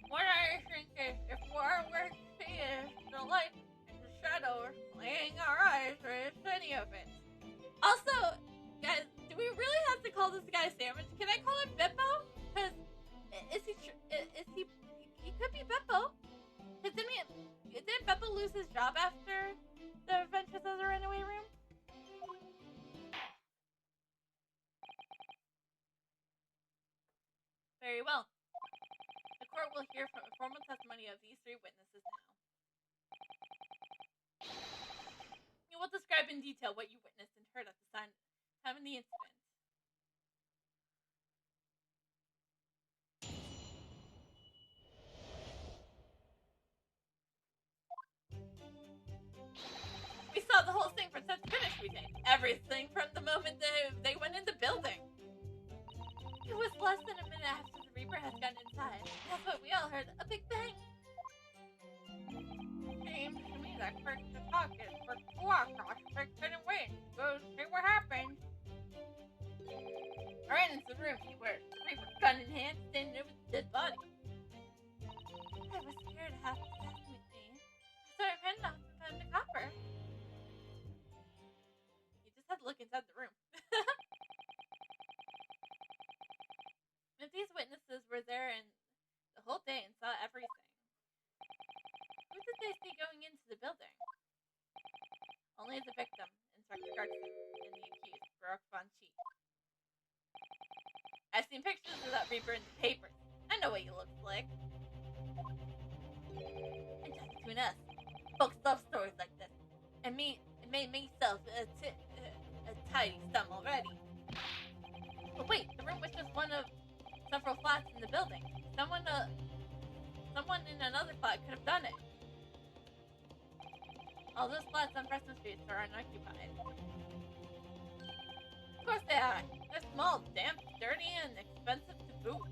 What I think is, if our work is the light and the shadows laying our eyes, there is any of it. Also, guys, do we really have to call this guy Sandwich? Can I call him Beppo? Because, he could be Beppo. Because didn't Beppo lose his job after the Adventures of the Runaway Room? Very well. The court will hear from a formal testimony of these three witnesses now. You will describe in detail what you witnessed and heard at the time of the incident. We saw the whole thing from start to finish, we think. Everything from the moment they went in the building. It was less than a minute after the Reaper had gotten inside. That's what we all heard. A big bang. Seems to me that Kirk the talk is for Kuakash. Kirk couldn't wait. Go see what happened. I ran into the room where the Reaper, gun in hand, standing there with the dead body. I was scared to have to test with me. So I ran off and found the copper. You just had to look inside the room. But these witnesses were there and the whole day and saw everything. Who did they see going into the building? Only the victim, Inspector Gregson, and the accused, Baruch von Sheep. I've seen pictures of that Reaper in the papers. I know what he looks like. And just between us, folks love stories like this. And me, it made myself a tidy sum already. But wait, the room was just one of several flats in the building. Someone in another flat could have done it. All those flats on Preston Street are unoccupied. Of course they are. They're small, damp, dirty, and expensive to boot.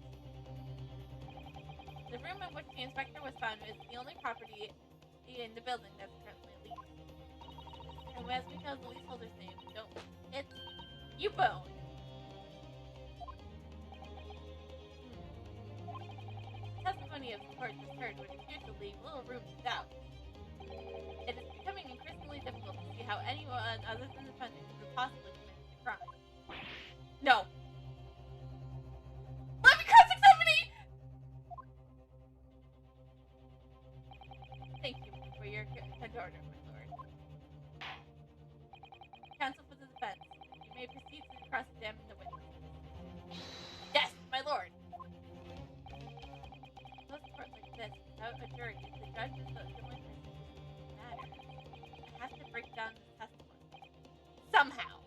The room in which the inspector was found is the only property in the building that's currently leased. And as we know the leaseholder's name, don't we? It's U-Bone. Testimony of the court just heard would appear to leave little room to doubt. It is becoming increasingly difficult to see how anyone other than the defendant could possibly commit the crime. No. Let me cross-examine! Thank you for your kind order, my lord. Counsel for the defense. You may proceed to cross-examine the witness. Yes, my lord. Most court like this, without a jury, if the judge is the only person who matters, I have to break down this testimony. Somehow.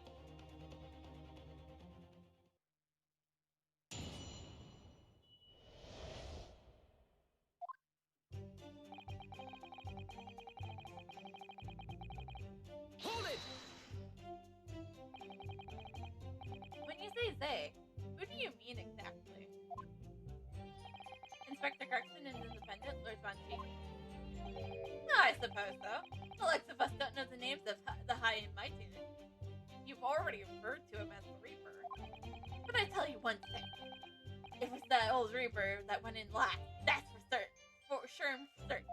Hold it! When you say they, who do you mean exactly? Inspector Gregson and the defendant, Lord Von Sheep? I suppose so. The likes of us don't know the names of the high and mighty. You've already referred to him as the Reaper. But I tell you one thing. It was that old Reaper that went in last. That's for certain. For sure and for certain.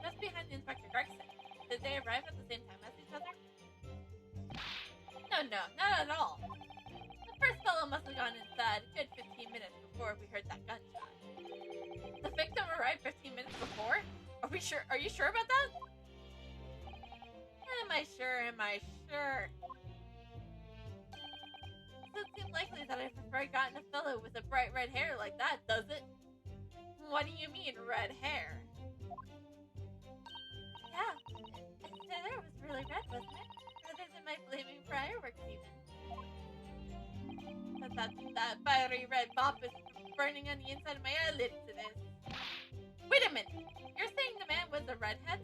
Just behind Inspector Gregson. Did they arrive at the same time as each other? No, not at all. The first fellow must have gone inside a good 15 minutes before we heard that gunshot. The victim arrived 15 minutes before? Are you sure about that? Am I sure? Doesn't seem likely that I've forgotten a fellow with a bright red hair like that, does it? What do you mean, red hair? Yeah, his hair was really red, wasn't it? Rather than my flaming fireworks, even. But that fiery red mop is burning on the inside of my eyelids, it is. Wait a minute! You're saying the man was a redhead?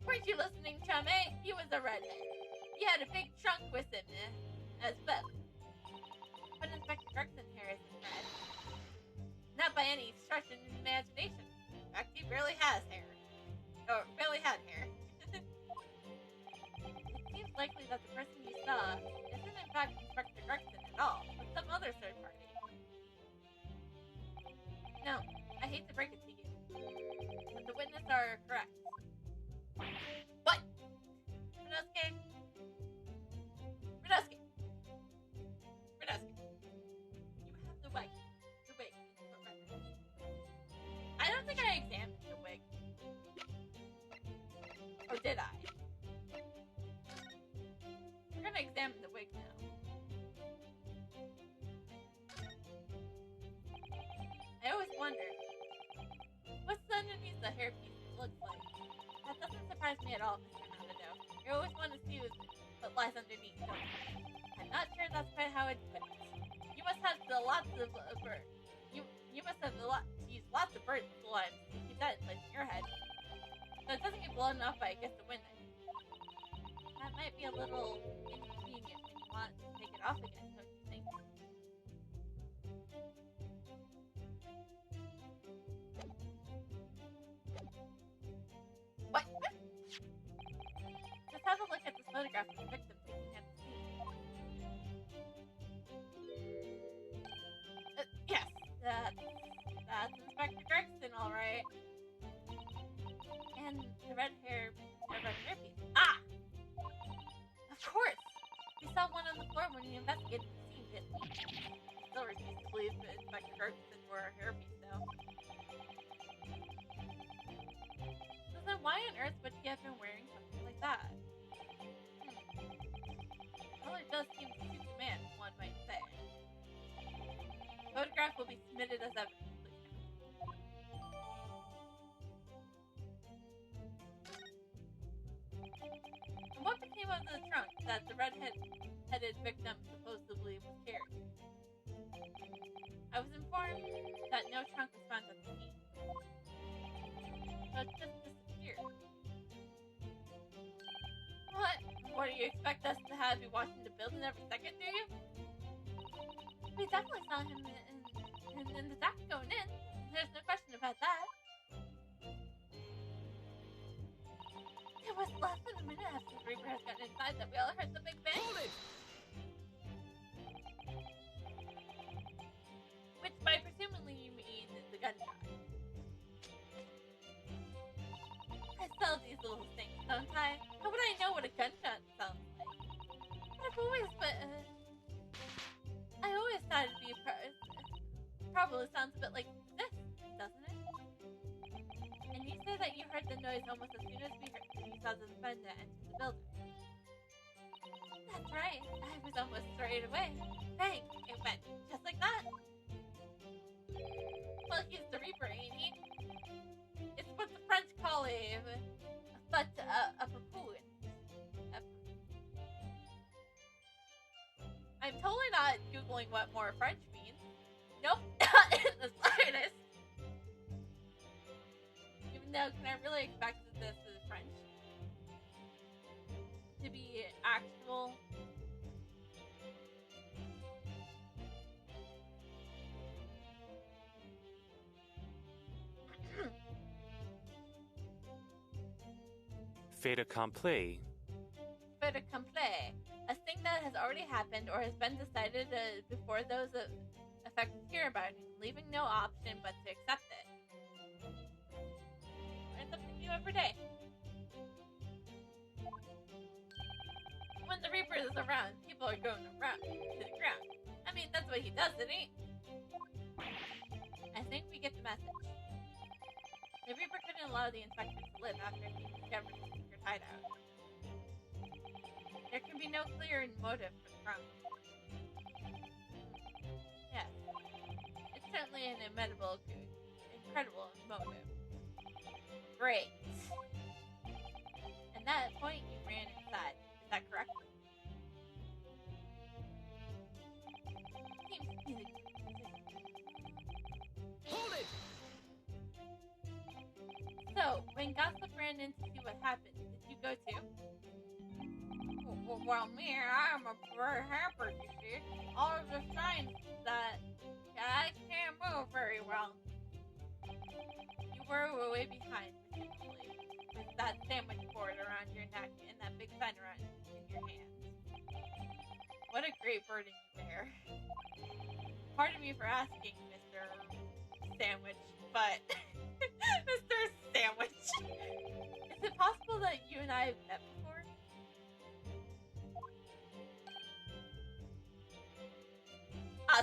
Weren't you listening, Chame? He was a redhead. He had a big trunk with him, as well. But Inspector Gregson hair isn't red. Not by any stretch of the imagination. In fact, he barely has hair. Or, barely had hair. It seems likely that the person you saw isn't in fact Inspector Gregson at all, but some other third party. No, I hate to break it to you, but the witnesses are correct. What? Renosuke? You have the wig. I don't think I examined the wig. Or did I? We're gonna examine the wig now. I always wondered, what's underneath the hairpiece looks like? That doesn't surprise me at all, Mr. Navado. You always want to see what lies underneath, don't you? I'm not sure that's quite how it's put. You must have lots of birds. You must have used lots of bird slime to keep that in place in your head. So it doesn't get blown up by, I guess, the wind. That might be a little inconvenient when you want to take it off again, don't you think? What? Just have a look at this photograph of the victim taking at the scene. Yes, that's Inspector Gregson, all right. And the red hairpiece. Ah! Of course! We saw one on the floor when we investigated the scene. At least. Still refuse to believe that Inspector Ferguson wore a hairpiece, though. So then why on earth would he have been wearing something like that? Well, it does seem to suit the man, one might say. The photograph will be submitted as evidence, please. And what became of the trunk that the red-headed victim supposedly was carrying? I was informed that no trunk was found at the scene. So it just disappeared. What do you expect us to have you watching the building every second, do you? We definitely saw him in the dock going in. There's no question about that. It was less than a minute after the Reaper had gotten inside that we all heard the big bang. Hold it! Which by presumably you mean the gunshot. I sell these little things, don't I? How would I know what a gunshot sounds like? I always thought it'd be probably sounds a bit like this, doesn't it? And you say that you heard the noise almost as soon as we saw the defendant enter the building. That's right. I was almost straight away. Bang! It went just like that. Well, he's the Reaper, ain't he? It's what the French call a papoon. I'm totally not Googling what more French means. Nope, not in the slightest. Even though, can I really expect this is French? To be actual? Fait accompli. Fait accompli. A thing that has already happened or has been decided before those affected hear about it, leaving no option but to accept it. Learn something new every day. When the Reaper is around, people are going around to the ground. I mean, that's what he does, isn't he? I think we get the message. The Reaper couldn't allow the inspector to live after he discovered the secret hideout. There can be no clear motive for the crime. Yes. It's certainly an incredible motive. Great. And at that point, you ran inside. Is that correct? Seems to be the... Hold it! So, when Gossip ran in to see what happened, did you go too? Well, me, I'm a very hampered, you see. All of the signs that I can't move very well. You were way behind, presumably, with that sandwich board around your neck and that big sign around in your hand. What a great burden you bear. Pardon me for asking, Mr. Sandwich, but... Mr. Sandwich. Is it possible that you and I have met before?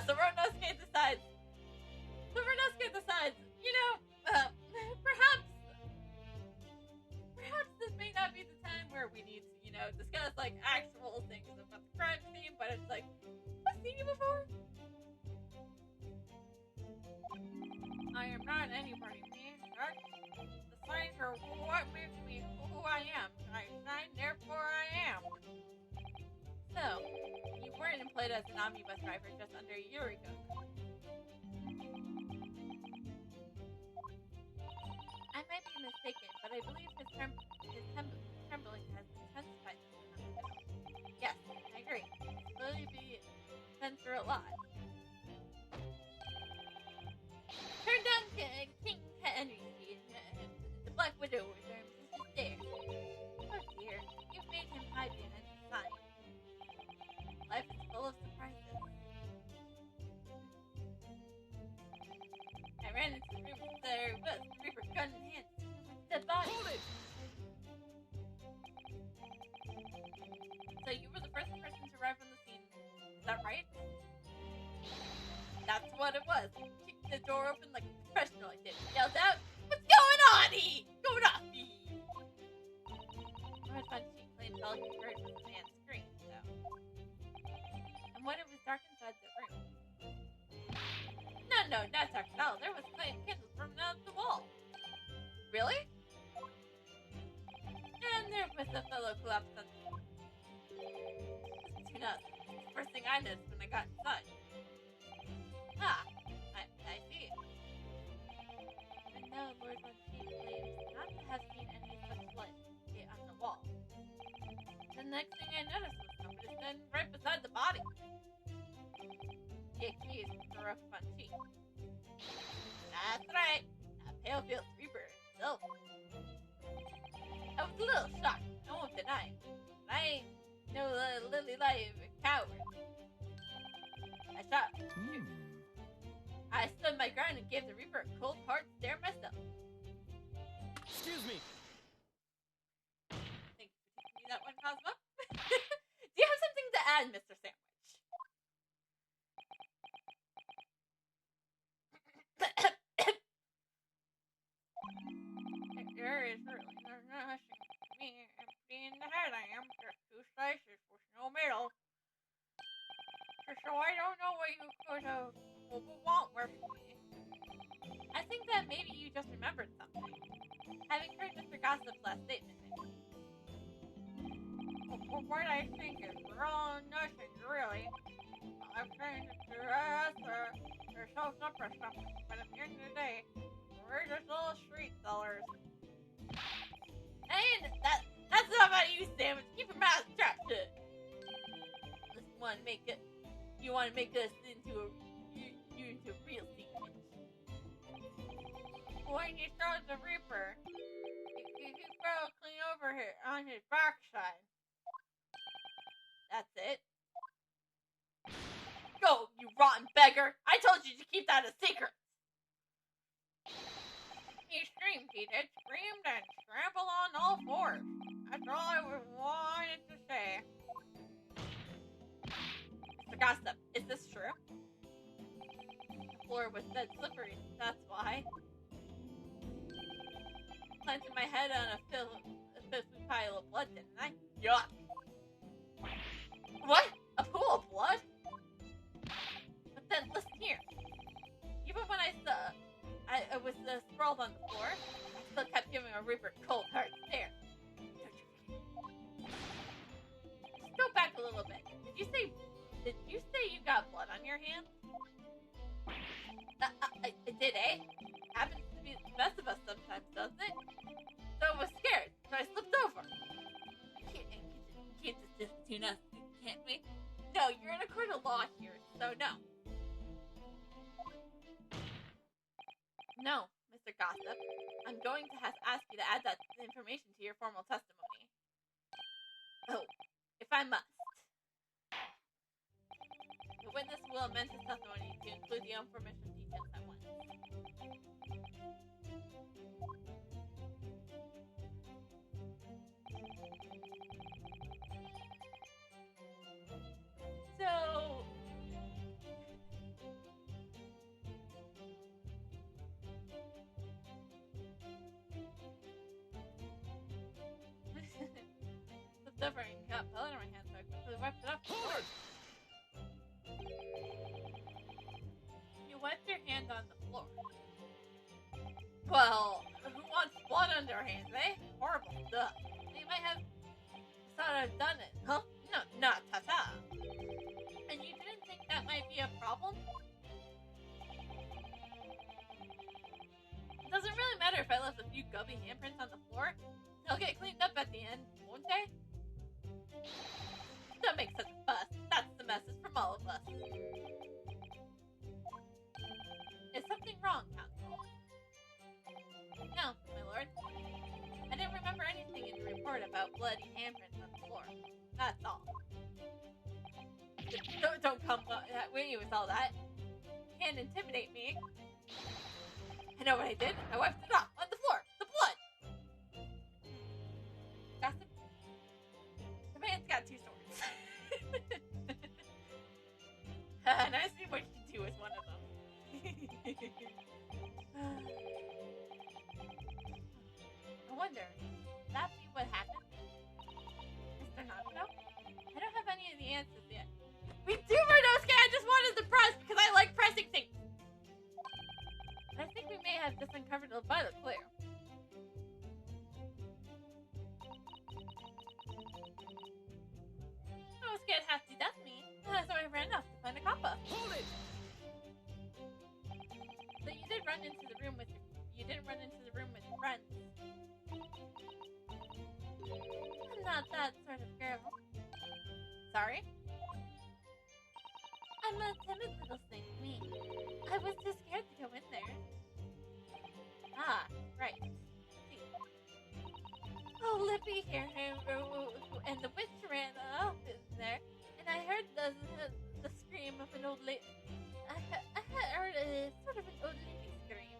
So Ronosuke decides, you know, perhaps this may not be the time where we need to, discuss, like, actual things about the crime scene, but it's like, I've seen you before. I am not anybody, man. The signs are what makes me who I am. I sign, therefore I am. So, you weren't employed as an omnibus driver just under a year ago. I might be mistaken, but I believe his trembling has intensified since a month ago. Yes, I agree. It's clearly been through a lot. Turn down King Henry, the Black Widow terms is just there. Oh dear, you've made him hide behind the sign. Life is full of surprises. I ran into the room and there was the Reaper gun in hand. Dead body. Hold it! So you were the first person to arrive on the scene. Is that right? That's what it was. Kicked the door open like a professional. I did. Yelled out, "What's going on, E? Going off, E?" Lord Valentine claimed all he heard was a man's scream, though. And when it was dark inside the room. No, not dark at all. There was flame candles burning out the wall. Really? And there was a fellow collapsed on the floor. Too nuts. First thing I noticed when I got inside. Ah, I see. And now Lord Valentine claims not to have seen any such light on the wall. The next thing I noticed was somebody standing right beside the body. The accused Baruch Valentine. That's right, a Palefield Reaper himself. I was a little shocked, I won't deny it. But I ain't no lily live coward. I shot. I stood my ground and gave the Reaper a cold hard stare myself. Excuse me. Thank you for teaching me that one, Cosmo. Do you have something to add, Mr. Sandwich? There is really nothing to me. Empty in the head I am. Just two slices with no middle. So I don't know what you could want with me. I think that maybe you just remembered something. Having heard Mr. Gossip's last statement, what I think is wrong, nothing really. I'm trying to do or show supper stuff, but at the end of the day, we're just little street sellers. And that's not about you, Sandwich. Keep your mouth shut. You want to make us into into real secrets. When you throw the Reaper, you throw clean over here on his backside. That's it. Go, you rotten beggar! I told you to keep that a secret! He screamed, he did. Screamed and scrambled on all fours. That's all I wanted to say. Mr. Gossip, is this true? The floor was dead slippery, that's why. Planted my head on a filthy pile of blood, didn't I? Yuck! What? A pool of blood? But then, listen here. Even when I was sprawled on the floor, I still kept giving a Reaper cold hard stare. Just go back a little bit. Did you say you got blood on your hands? I did, eh? Happens to be the best of us sometimes, doesn't it? So I was scared, so I slipped over. Can't just tune us, can't we? No, you're in a court of law here, so no. No, Mr. Gossip. I'm going to have to ask you to add that information to your formal testimony. Oh, if I must. The witness will amend his testimony to include the information details at once. So... Flipped over and got blood on my hand, so I quickly wiped it off. Hold it! You wiped your hand on the floor. Well, who wants blood on their hands, eh? Horrible stuff. They might have thought I've done it, huh? No, not ta-ta. And you didn't think that might be a problem? It doesn't really matter if I left a few gubby handprints on the floor. They'll get cleaned up at the end, won't they? Don't make such a fuss. That's the message from all of us. Is something wrong, Counsel? No, my lord. I didn't remember anything in the report about bloody handprints on the floor. That's all. Don't come at me with all that. You can't intimidate me. I know what I did. I wiped it off on the floor. The blood. Gossip. The man's got two swords. And I see what you do with one of them. I wonder, would that be what happened? Mr. Naruto? I don't have any of the answers yet. We do, Murdosuke! I just wanted to press because I like pressing things! I think we may have just uncovered a vital clue. I was scared half to death me, so I ran off to find a kappa. Hold it! So you didn't run into the room with your friends. I'm not that sort of girl. Sorry? I'm a timid little thing, me. I was too scared to go in there. Ah, right. See. Oh, Lippy here, and the witch ran off in there, and I heard the scream of an old lady. I heard a sort of an old lady scream.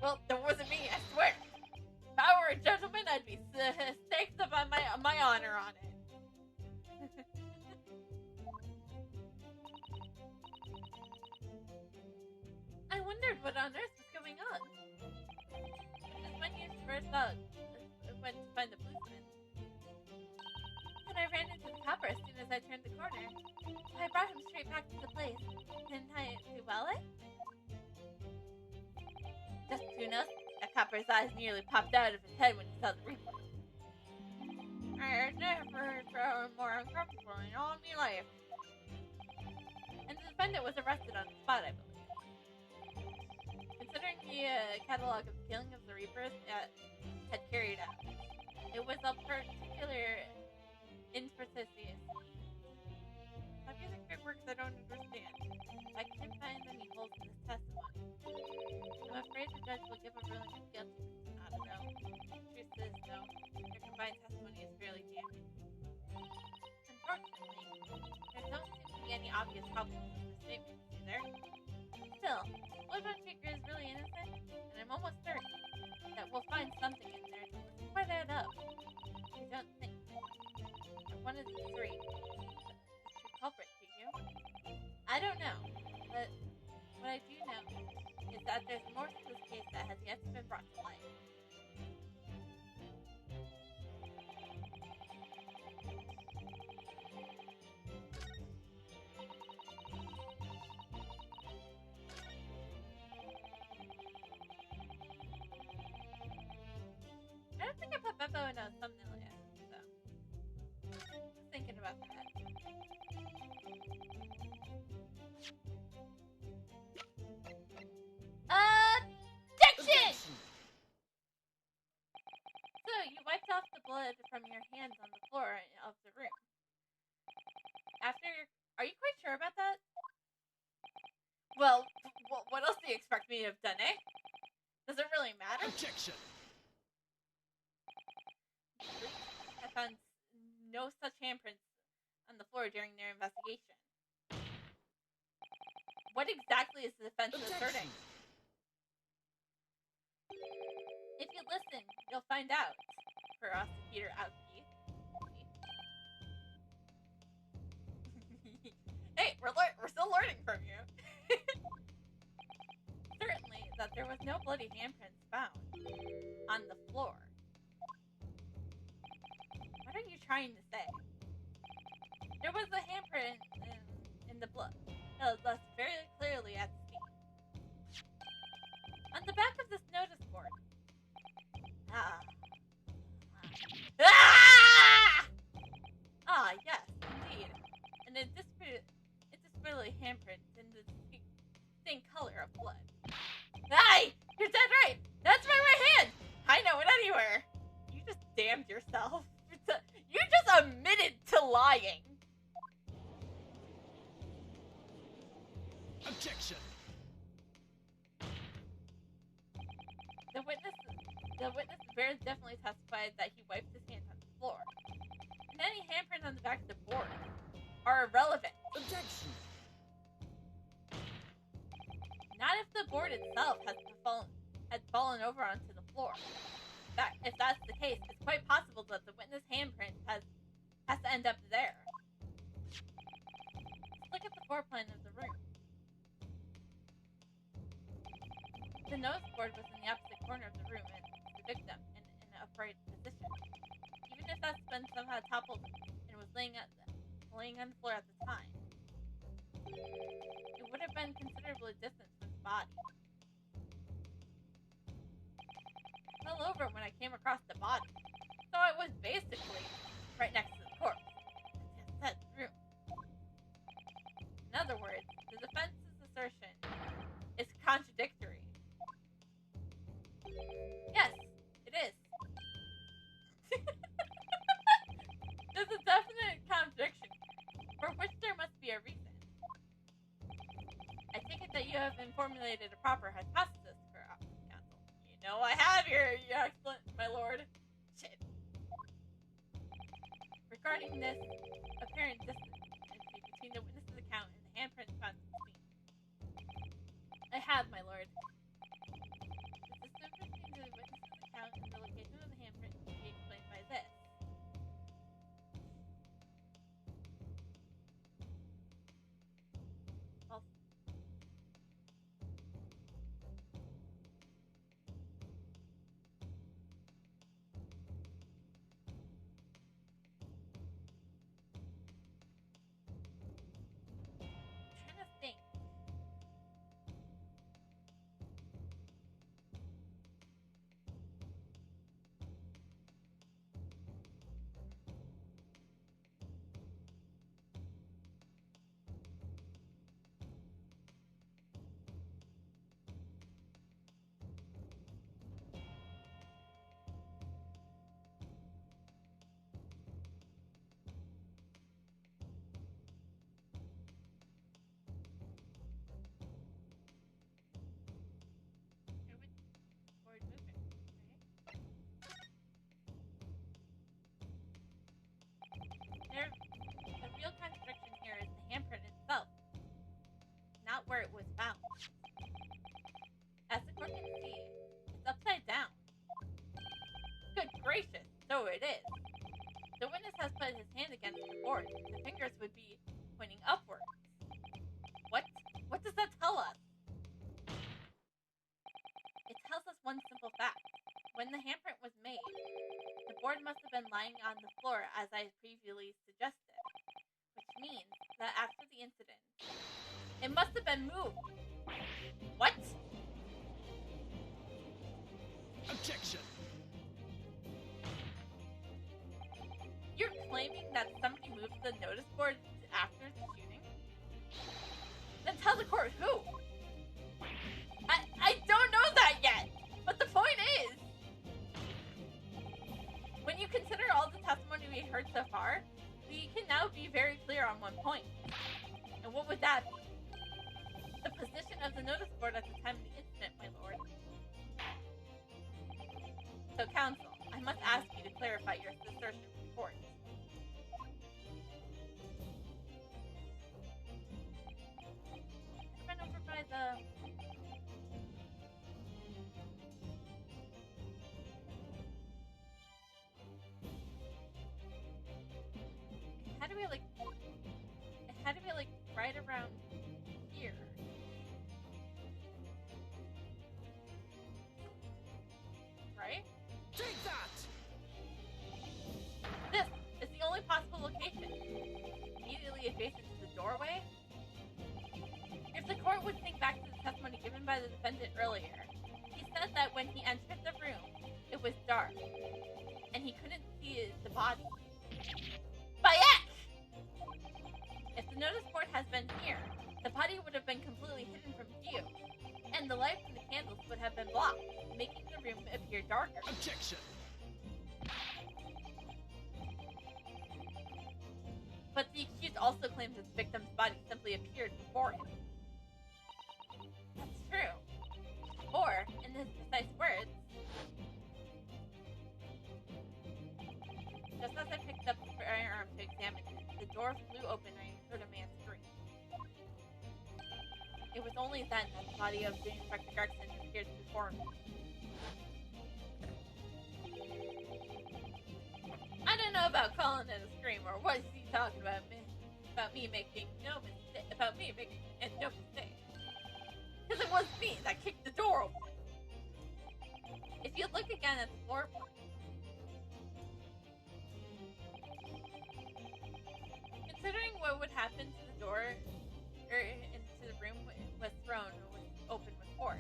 Well, that wasn't me, I swear. If I were a gentleman, I'd be staked up on my honor on it. I wondered what on earth was going on. Just when you first went to find the policeman. And I ran into the copper as soon as I turned the corner. I brought him straight back to the place. Didn't I do well, eh? Just between us, that copper's eyes nearly popped out of his head when he saw the Reaper. I never felt more uncomfortable in all my life. And the defendant was arrested on the spot, I believe. Considering the catalog of killing of the Reapers had carried out, it was a particular imprecious. Stop using big words I don't understand. I can't find any holes in this testimony. I'm afraid the judge will give a ruling of guilty. I don't know. The truth is, though, their combined testimony is fairly damning. Unfortunately, there don't seem to be any obvious problems with the statements, do there? Still, Bloodhound Shaker is really innocent, and I'm almost certain that we'll find something in there that doesn't quite add up. You don't think that one of these three is the culprit, do you? I don't know, but what I do know is that there's more to this case that has yet to be brought to light. I don't think I put Beppo in a thumbnail yet, so just thinking about that. Objection! So, you wiped off the blood from your hands on the floor of the room. Are you quite sure about that? Well, what else do you expect me to have done, eh? Does it really matter? Objection! I found no such handprints on the floor during their investigation. What exactly is the defense asserting? If you listen, you'll find out. Prosecutor Aoki. Hey, we're still learning from you. Certainly that there was no bloody handprints found on the floor. What are you trying to say? There was a handprint in the blood. Left very clearly at the scene. On the back of this notice board. Yes, indeed. And a disability handprint in the same color of blood. Hey! You're dead right! That's my right hand! I know it anywhere! You just damned yourself. You just admitted to lying! Objection! The witness very definitely testified that he wiped his hands on the floor. And any handprint on the back of the board are irrelevant. Objection! Not if the board itself had fallen over onto the floor. If that's the case, it's quite possible that the witness handprint has to end up there. Let's look at the floor plan of the room. The notice board was in the opposite corner of the room and the victim in an upright position. Even if that's been somehow toppled and was laying on the floor at the time, it would have been considerably distant from the body. I fell over when I came across the body, so I was basically right next to the corpse. That's room. In other words, the defense's assertion is contradictory. Yes, it is. There's a definite contradiction, for which there must be a reason. I take it that you have formulated a proper hypothesis for counsel. You know I have, your excellent, my lord. Shit. Regarding this apparent distance between the witness's account and the handprint found at the scene. I have, my lord. The distance between the witness's account and the location of the handprint can be explained by this. Well, I'm trying to think. Forward movement, right? The real contradiction here is the handprint itself, not where it was found. As the court can see, it's upside down. Good gracious, so it is. The witness has put his hand against the board. The fingers would be pointing upwards. What? What does that tell us? It tells us one simple fact. When the handprint was made, the board must have been lying on the floor as I previously suggested, which means that after the incident, it must have been moved. What? Objection! You're claiming that somebody moved the notice board after the shooting? Then tell the court who? I don't know that yet, but the point is, when you consider all the testimony we heard so far, we can now be very clear on one point. And what would that be? The position of the notice board at the time of the incident, my lord. So, counsel, I must ask you to clarify your assertion in court. I've been over by the... It had to be like right around here. Right? Take that! This is the only possible location. Immediately adjacent to the doorway. If the court would think back to the testimony given by the defendant earlier, he said that when he entered the room, it was dark, and he couldn't see the body. Bayek! If the notice board has been here, the body would have been completely hidden from view, and the light from the candles would have been blocked, making the room appear darker. Objection! But the accused also claims his victim's body simply appeared before him. That's true. Or, in his precise words, just as I picked up the firearm to examine it, the door flew open and I heard a man scream. It was only then that the body of the Inspector Gregson appeared before me. I don't know about calling it a scream, or what is he talking about? About me making no mistake. Because it was me that kicked the door open. If you look again at the floorboard, considering what would happen to the door, or into the room was thrown, was open with force.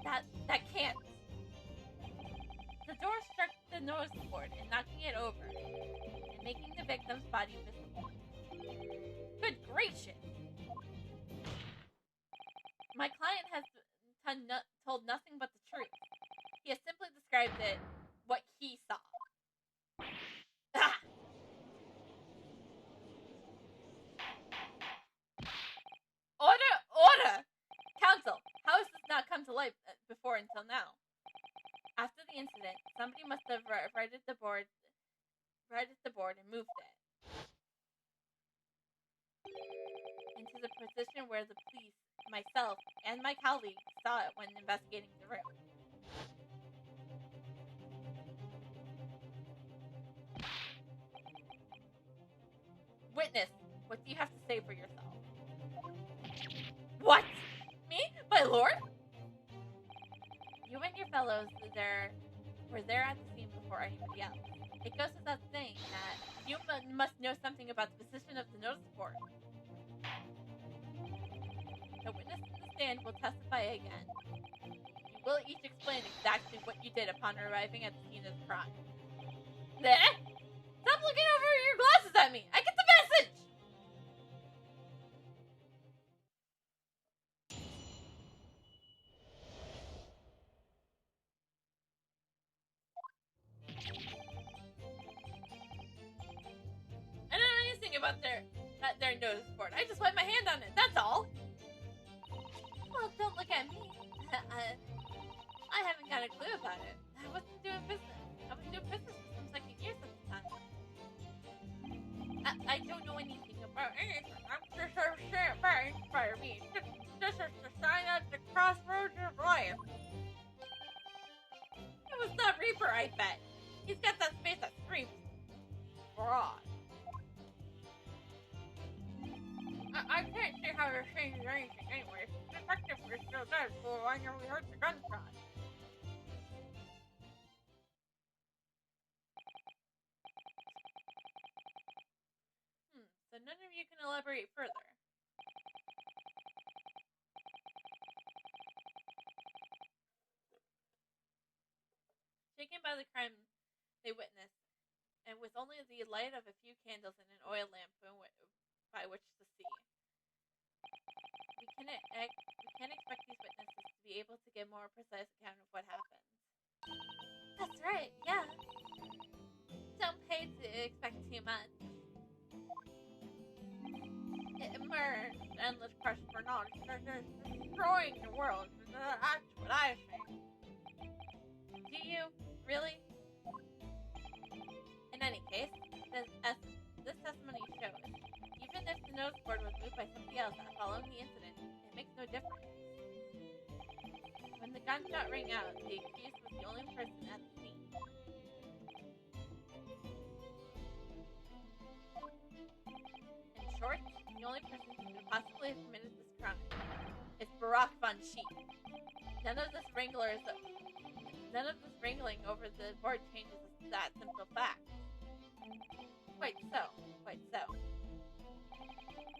That can't. The door struck the notice board and knocking it over, and making the victim's body visible. Good gracious! My client has told nothing but the truth. He has simply described it what he saw. Ah! Order! Counsel, how has this not come to light before until now? After the incident, somebody must have righted the board and moved it into the position where the police, myself, and my colleagues saw it when investigating the room. Witness, what do you have to say for yourself? What? Me? My lord? You and your fellows were there at the scene before anybody else. It goes without saying that you must know something about the position of the notice board. The witness in the stand will testify again. You will each explain exactly what you did upon arriving at the scene of the crime. Stop looking over your glasses at me! I get the message! I don't know anything about their notice board. I just wiped my hand on it, that's all. Well, don't look at me. I haven't got a clue about it. I wasn't doing business. I was doing business for some second years at the time. I don't know anything about anything. I'm just a champagne by me. This is the sign at the crossroads of life. It was the Reaper, I bet. He's got that face that screams fraud. I can't see how this changes anything anyway. The detective was still dead before I know we heard the gunshot. So none of you can elaborate further. Shaken by the crime they witnessed, and with only the light of a few candles and an oil lamp by which to see, we can't expect these witnesses to be able to give more precise account of what happened. That's right, yeah. Don't pay to expect too much. It emerged, endless quest for knowledge, destroying the world. That's what I think. Do you? Really? In any case, this testimony shows, even if the notice board was moved by somebody else following the incident, it makes no difference. When the gunshot rang out, the accused was the only person at the scene. In short, the only person who could possibly have committed this crime is Barack von Sheep. None of this wrangling over the board changes that simple fact. Quite so.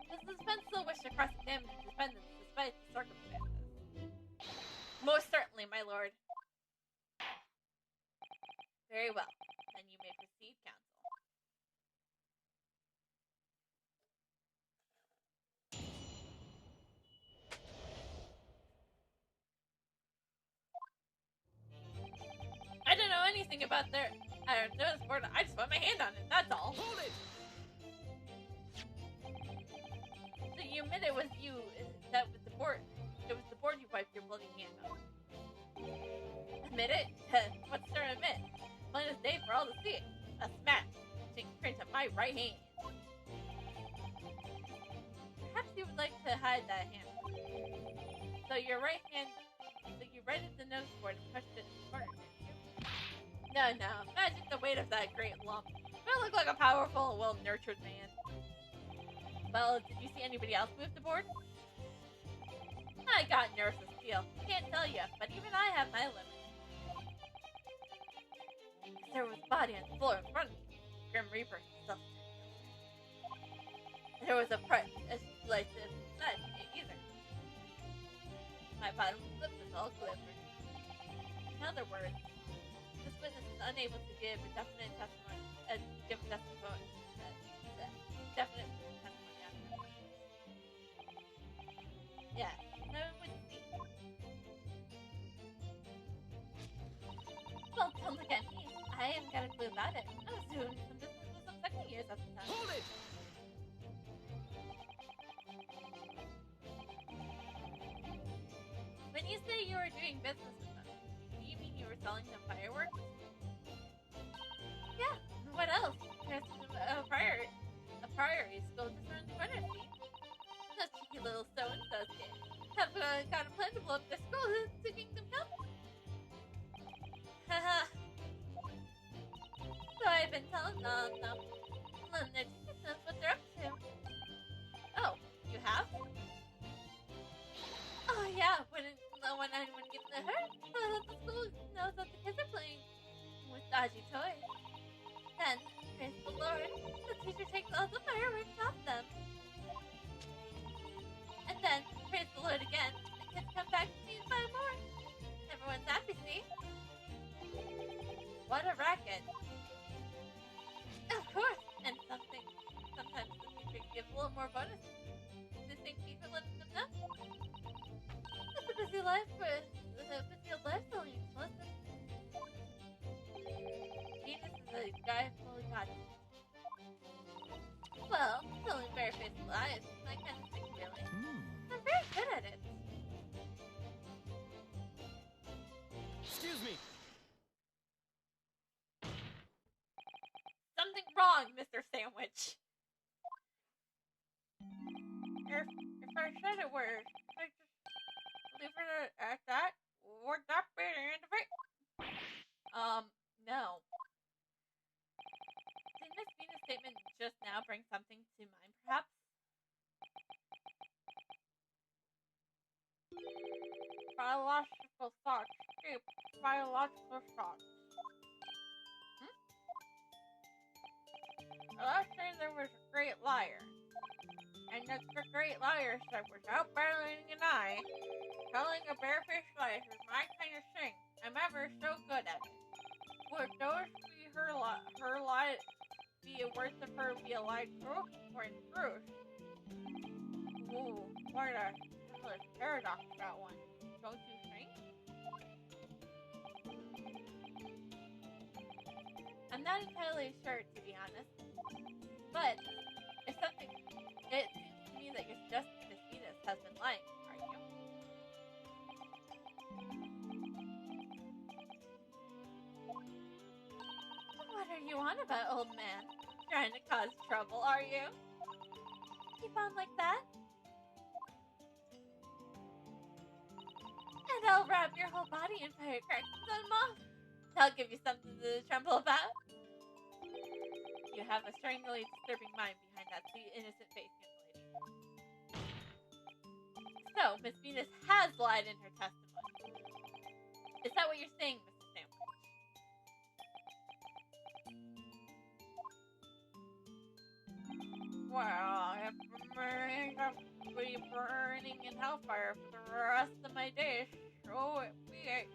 The suspense still wished to cross-examine the defendants despite the circumstances. Most certainly, my lord. Very well. Then you may proceed, counsel. I don't know anything about their notice board. I just put my hand on it, that's all. Hold it! So you admit it was you, that was the board. It was the board you wiped your bloody hand on. Admit it? What's there to admit? Plain as day for all to see it. A smash, print of my right hand. Perhaps you would like to hide that hand. So your right hand, so you righted the notice board and pushed it forward. No. Imagine the weight of that great lump. I look like a powerful, well-nurtured man. Well, did you see anybody else move the board? I got nervous deal. Can't tell you, but even I have my limits. There was a body on the floor in front of me. Grim Reaper himself. There was a slice of blood either. My bottom lip was all glitter. In other words, this witness is unable to give a definite testimony. Definite testimony after. Yeah, no one would see. Well, don't look at me. I haven't got a clue about it. I was doing some business with some second years at the time. Hold it! When you say you were doing business with them, do you mean you were selling them fireworks? Yeah, what else? There's a priory school just around the corner, see? Those cheeky little so-and-so's kids have got a plan to blow up their school to Kingdom Come. Haha. So I've been telling them, letting their teachers know what they're up to. Oh, you have? Oh yeah, when anyone gets hurt, the school knows that the kids are playing with dodgy toys. Then, praise the Lord, the teacher takes all the fireworks off them. And then, praise the Lord again, the kids come back to me and buy more. Everyone's happy, see? What a racket. Of course, and sometimes the teacher gives a little more bonus. Do you think you could let them know? It's a busy life selling explosives. Venus is a guy full of God. Well, selling barefaced lies is my kind of thing, really. I'm very good at it. Excuse me. Something wrong, Mr. Sandwich. If I said a word, I just leave it at that. Would that be the end of it? No. Did Miss Venus' statement just now bring something to mind, perhaps? Biological thoughts. Deep biological thoughts. Let's say there was a great liar. And the great liar said, without battling an eye, telling a barefaced lie is my kind of thing. I'm ever so good at it. Would those be her lie be worth of her be a lie truth or in truth? Ooh, quite a paradox that one, don't you think? I'm not entirely sure, to be honest. But it seems to me that you're suggesting Miss Venus has been lying, are you? What are you on about, old man? Trying to cause trouble, are you? Keep on like that? And I'll wrap your whole body in firecrackers and set them off. I'll give you something to tremble about. You have a strangely disturbing mind behind that sweet, innocent face, young lady. So, Miss Venus has lied in her testimony. Is that what you're saying, Mr. Sandwich? Well, if I'm going to be burning in hellfire for the rest of my days, so it be it.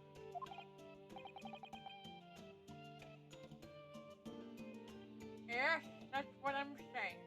Yes, that's what I'm saying.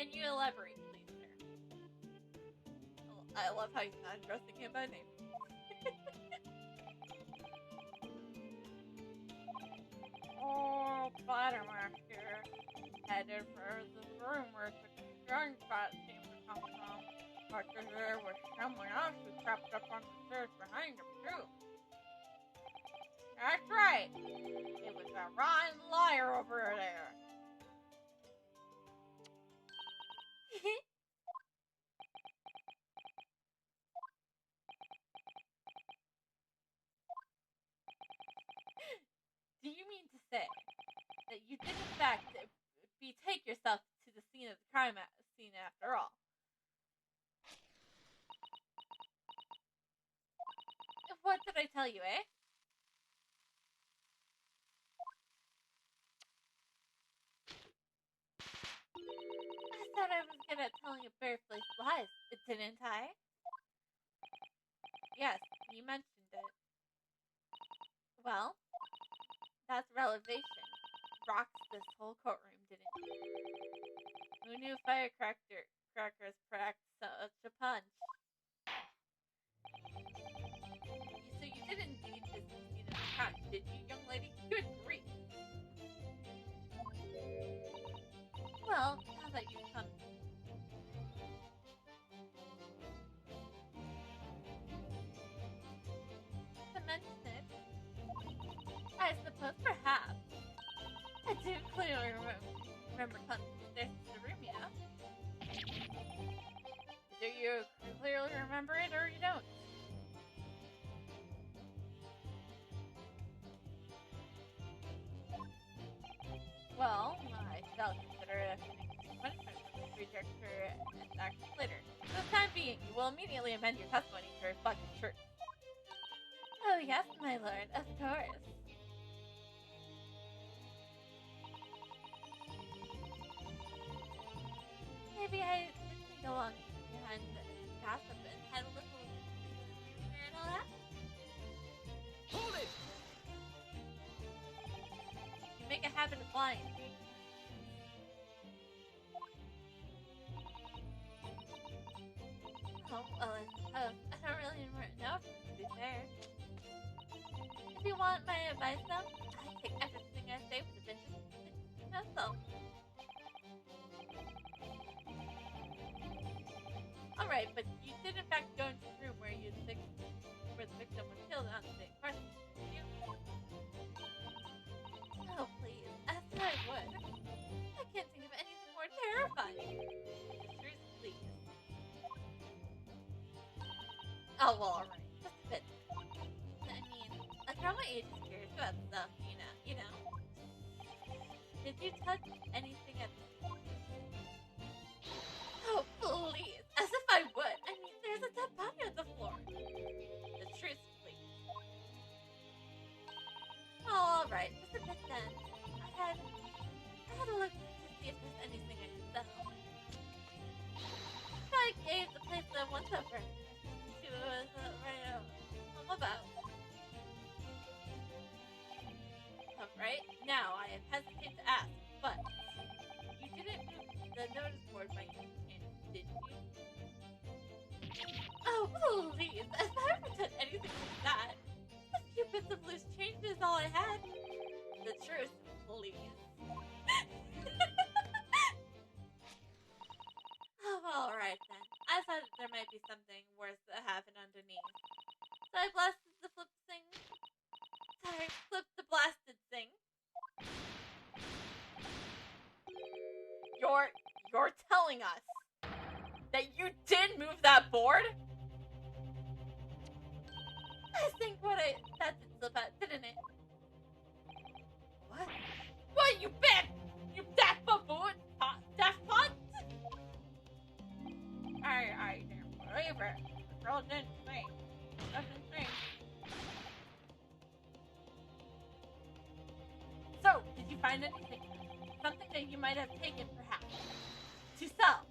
Can you elaborate, please, sir? I love how you're not addressing him by name. Oh, Buttermaster headed for the room where the gunshot seemed to come from, but there was someone else who crept up on the stairs behind him, too. That's right. It was a rotten liar over there. Do you mean to say that you did in fact betake yourself to the scene of the crime scene after all? What did I tell you, eh? I said I was good at telling a bare-faced lies, didn't I? Yes, you mentioned it. Well, that's revelation. Rocked this whole courtroom, didn't you? Who knew firecrackers packed such a punch? So you did indeed just see the crime, did you, young lady? Good grief! Well, now that you've come to mention it, I suppose perhaps I do clearly remember coming to the room, you know? Do you clearly remember it or you don't? Well, I shall consider it a punishment for this reject her actions later. For the time being, you will immediately amend your testimony to reflect the truth. Oh yes, my lord, of course. Maybe I did think along behind the gossip and had a little and all that. Hold it! You make a habit of lying. Oh, well, I suppose. I don't really know, to be fair. If you want my advice, though, I take everything I say with a pinch of myself. Alright, but you did in fact go into the room where where the victim was killed on the day in question, didn't you? Oh, please. I said I would. I can't think of anything more terrifying. The truth, please. Oh, well, alright. Just a bit. I mean, a girl my age is curious about stuff, you know. Did you touch anything at the... Oh, please. As if I would. I mean, there's a dead body on the floor. The truth, please. Oh, alright. Just a bit then. I had a look to see if there's anything I could settle. So I gave the place a once-over. She was all about. Alright, now I hesitate to ask, but you didn't move the notice board by your hand, did you? Oh, please! As if I ever done anything like that. A few bits of loose change is all I had. The truth, please. Oh, alright then. I thought there might be something worse that happened underneath. So I blasted the flip thing. Sorry, flip the blasted thing. You're telling us that you did move that board? I think that did slip out, didn't it? What? What, you daft baboon? Daft punt? I didn't believe it. The girl didn't think. Doesn't think. So, did you find anything? Something that you might have taken, perhaps, to sell?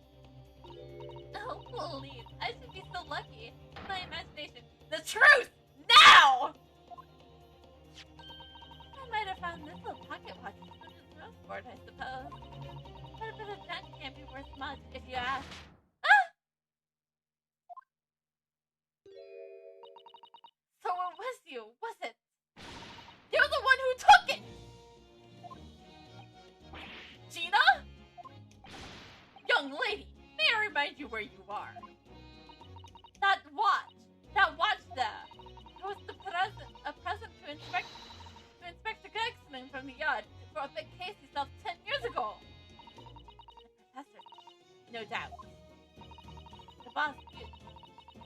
Oh, please. I should be so lucky. My imagination. The truth! Now! I might have found this little pocket watch in the board, I suppose. A bit of junk can't be worth much if you ask. Ah! So it was you, was it? You're the one who took it! Gina? Young lady, may I remind you where you are? That watch there. It was a present to Inspector Gregson from the yard for a big case he solved 10 years ago. The professor, no doubt. The boss did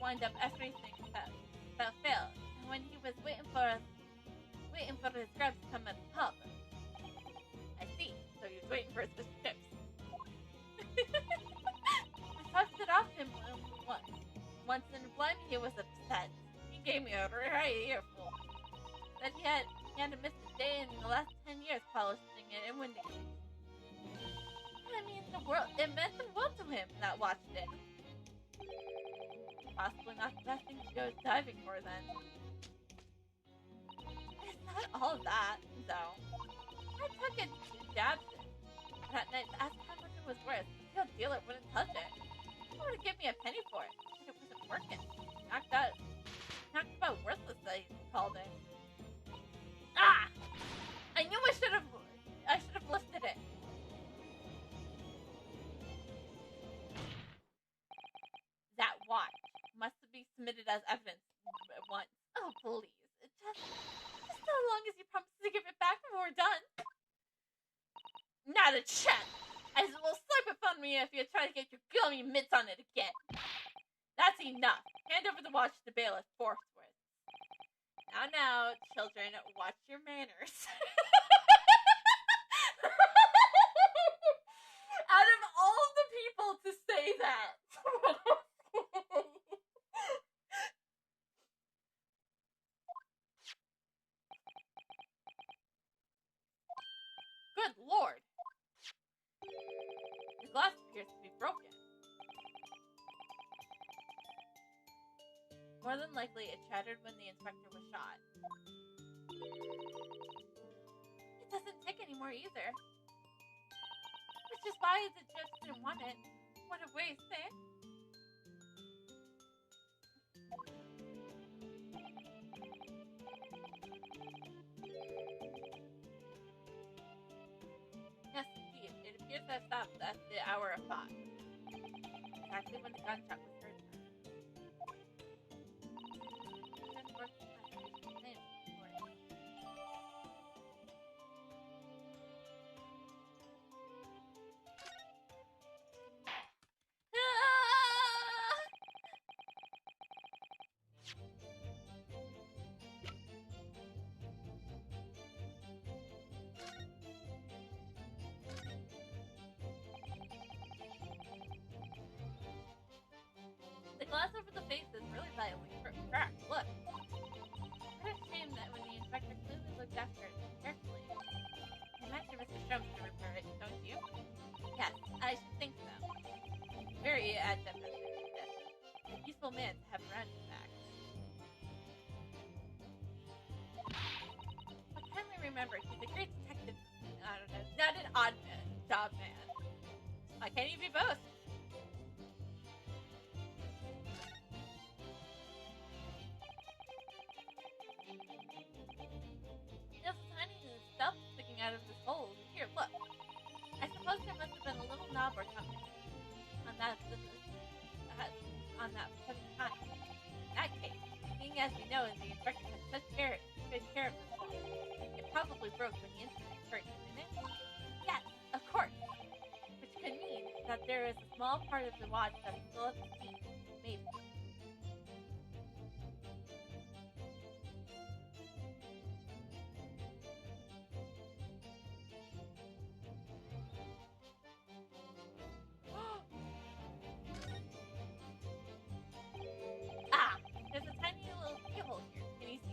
wind up everything that failed, and when he was waiting for his scrubs to come at the pub. I see, so he was waiting for his fish and chips. I tossed it off him once, and blimey, he was upset. He gave me a right earful. That he hadn't missed a day in the last 10 years polishing it and winding it. I mean, it meant the world to him, that watch did. Possibly not the best thing to go diving for then. It's not all that, though. I took it to Jabson that night to ask how much it was worth. The dealer wouldn't touch it. He wouldn't give me a penny for it. It wasn't working. Knocked about worthless, I called it. Ah! I knew I should have lifted it. That watch must be submitted as evidence once. Oh, please. Just so long as you promise to give it back when we're done. Not a chance. I will slap it on me if you try to get your gummy mitts on it again. That's enough. Hand over the watch to bailiff forthwith. Now, children, watch your manners. Out of all the people to say that. Good Lord. The glass appears to be broken. More than likely, it shattered when the inspector was shot. It doesn't tick anymore either. Which is why the judge didn't want it. What a waste, eh? Yes, indeed. It appears to have stopped at the hour of 5. Exactly when the gunshot was heard. The glass over the face is really lightly cracked. Look. What a shame that when the inspector clearly looked after it carefully. I imagine Mr. Shrubs to repair it, don't you? Yes, I should think so. Very adept at this. A useful man to have around his back. But kindly remember, he's a great detective. I don't know, not an odd man, job man. Why can't he be both? Stuff sticking out of this hole. Here, look. I suppose there must have been a little knob or something on that funny time. In that case, being as we know, the inspector had such good care of this hole, it probably broke when the incident occurred, didn't it? Yes, of course. Which could mean that there is a small part of the watch that is still at the scene. Maybe.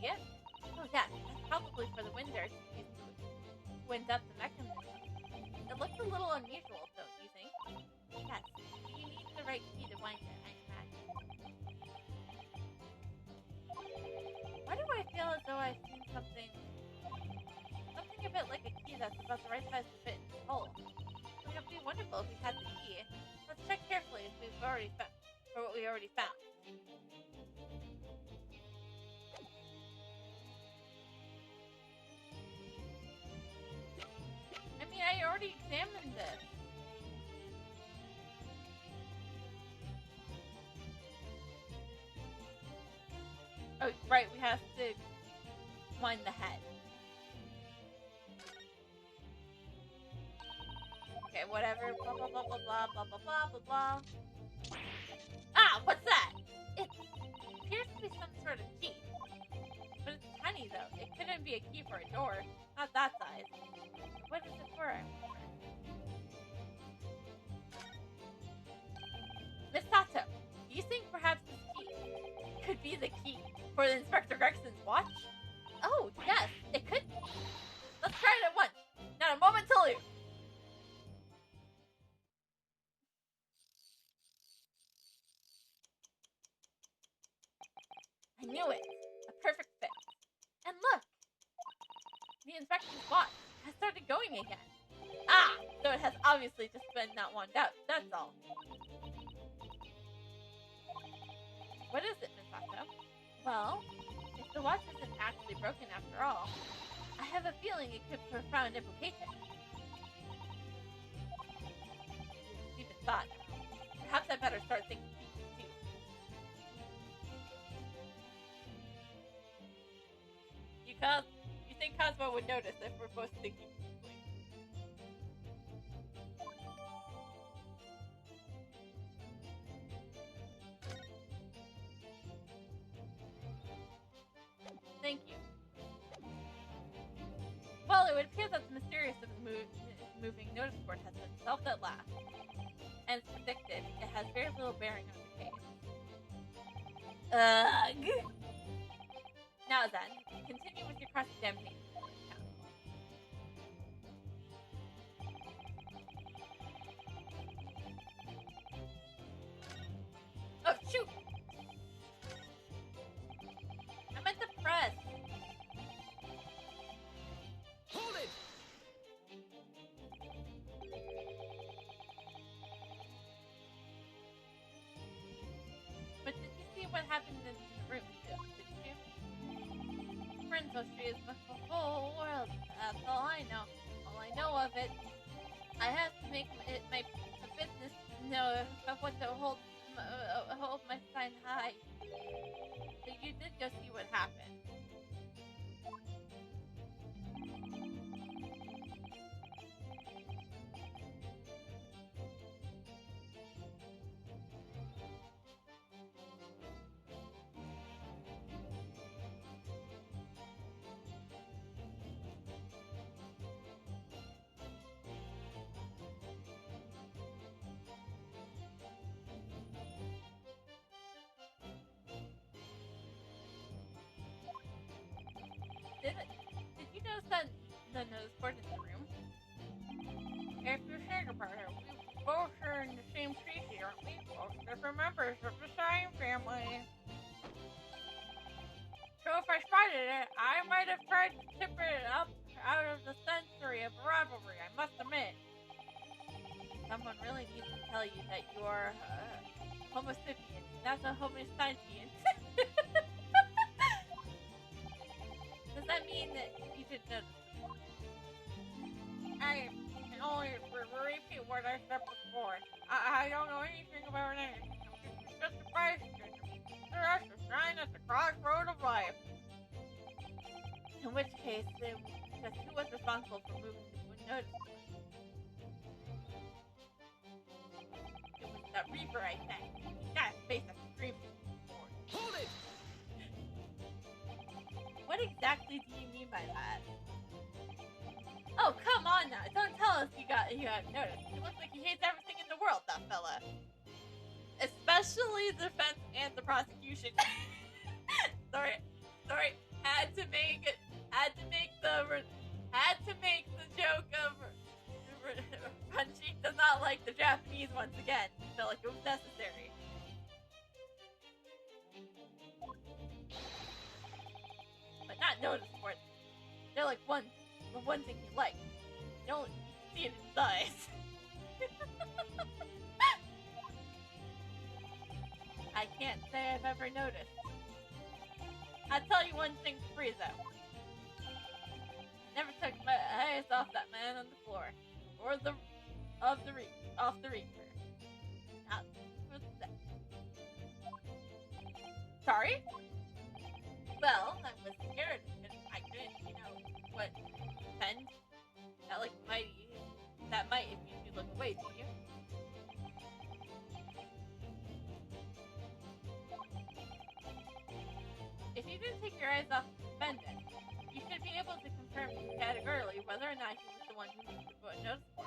Yes. Oh, yeah. That's probably for the winder to wind up the mechanism. It looks a little unusual, don't you think? Yes. You need the right key to wind it, I imagine. Why do I feel as though I've seen something a bit like a key that's about the right size to fit in this hole? Would it be one wonderful if we had the key. Let's check carefully if we've already found, for what we already found. I mean, I already examined this. Oh, right, we have to find the head. Okay, whatever. Blah, blah, blah, blah, blah, blah, blah, blah, blah, blah. Ah, what's that? It appears to be some sort of key. But it's tiny, though. It couldn't be a key for a door. Not that size. What is it for? Miss Sato, do you think perhaps this key could be the key for the Inspector Gregson's watch? Oh, yes, it could be. Let's try it at once. Not a moment to lose. I knew it. A perfect fit. And look, the inspector's watch has started going again. Ah, so it has obviously just been not wound out, that's all. What is it, Miss Sato? Well, if the watch isn't actually broken after all, I have a feeling it could have profound implications. Deep in thought. Perhaps I better start thinking deeply too. You think Cosmo would notice if we're both thinking deeply? Thank you. Well, it would appear that the mysterious moving notice board has been solved at last. And as predicted, it has very little bearing on the case. Ugh. Now then, continue with your cross-examination. Oh, shoot! I meant the press. Hold it! But did you see what happened in the room, didn't you? Friends mystery is the whole world. That's all I know. All I know of it. I have to make it my business to know of what to hold my sign high. So you did go see what happened. Did you notice that the notice board in the room? If you're saying about it, we both are in the same species, aren't we? Both different members of the same family. So if I spotted it, I might have tried to tip it up out of the sensory of rivalry, I must admit. Someone really needs to tell you that you are Homo sapiens, not a Homo sapiens. Does that mean that you didn't notice? I can only repeat what I said before. I don't know anything about anything. It's just a question. The rest is trying at the crossroad of life. In which case, just who was responsible for moving the notice board? It was that Reaper, I think. He got his face at the screaming board. Hold it! What exactly do you mean by that? Oh, come on now. Don't tell us you got noticed. He looks like he hates everything in the world, that fella. Especially the defense and the prosecution. sorry. Had to make the joke of Punchi does not like the Japanese once again. Felt like it was necessary. But not notice boards. They're like the one thing he likes. You don't see it in his eyes. I can't say I've ever noticed. I'll tell you one thing for free, though. I never took my eyes off that man on the floor. Or off the reaper. Not for that. Sorry? Well, I was scared and I couldn't, what, defend? That might if you look away, do you? If you didn't take your eyes off the defendant, you should be able to confirm categorically whether or not he was the one who needs to put a notice for.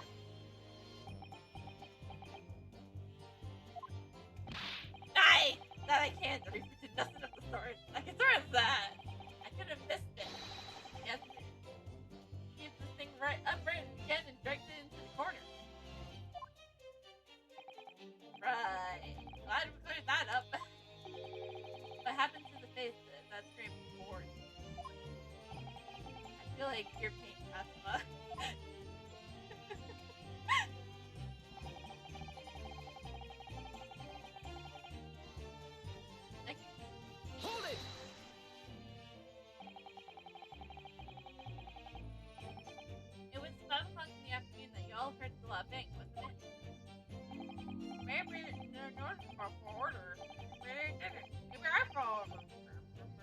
That I can't. The Reaper did nothing of the sort. I can sort of that. I could have missed it. Yes. Keep this thing upright again and dragged it into the corner. Right. Glad we cleared that up. What happened to the face that screamed forward? I feel like you're pain asthma. Hold it! It was 5 o'clock in the afternoon that you all heard the loud bang, wasn't it? Maybe they're not for order. Maybe I did it. Maybe I followed them.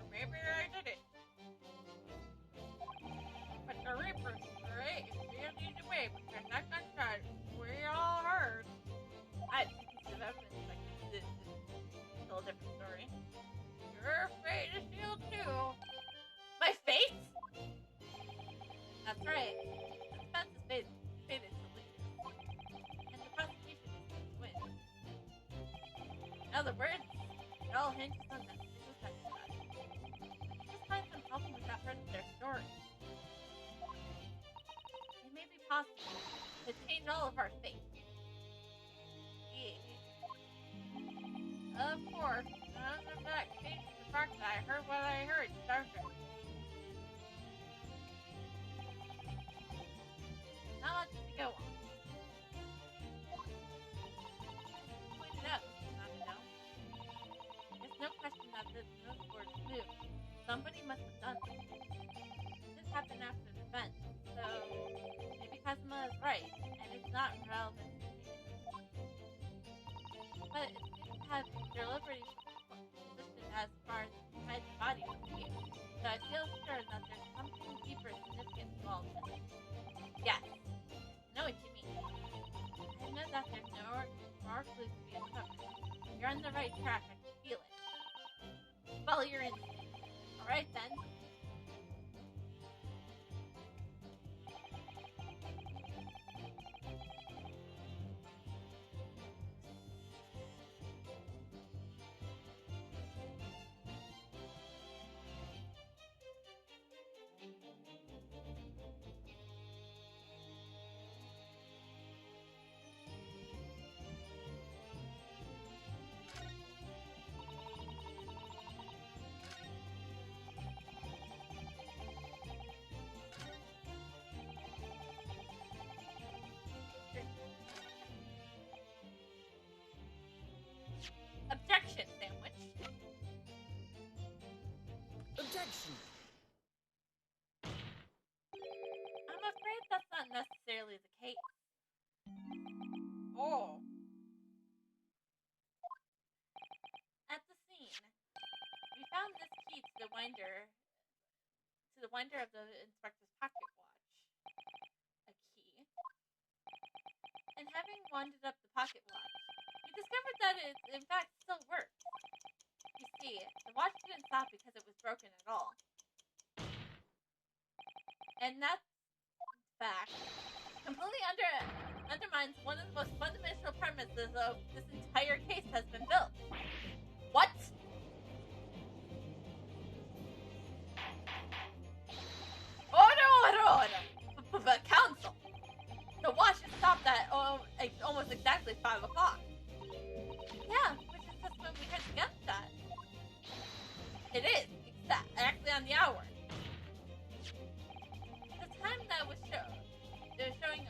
Maybe I did it. But the Reapers, right? If you need to wait, because that gunshot we all heard. I have two pieces of evidence like this is still a different story. Your fate is sealed too. My fate? That's right. The defense is fated to lose. And the prosecution is to win. In other words, it all hinges on that single gunshot. Just find some problem with that part of their story. It may be possible to change all of our fate. Yeah. Of course, none of that case the fact that I heard what I heard, Doctor. Not much to go on. Pointed out, not to know. There's no question that the notice board moved. Somebody must have done it. This happened after an event, so maybe Kazuma is right, and it's not relevant to me. But it seems to have deliberately positioned as far as inside the body of the view. So I feel sure that there's something deeper significant involved in it. Yes, I know what you mean. I admit that there's no more clues to be uncovered. You're on the right track, I can feel it. Follow your instinct. Alright then. Objection, Sandwich. Objection! I'm afraid that's not necessarily the case. Oh. At the scene, we found this key to the winder of the inspector's pocket watch. A key. And having winded up the pocket watch, we discovered that it, in fact, still works. You see, the watch didn't stop because it was broken at all. And that fact completely undermines one of the most fundamental premises of this entire case has been built. What? Oh no! But counsel, the watch is stopped at almost exactly 5 o'clock. Yeah, which is just when we had the gunshot. It is exactly on the hour. The time that was showing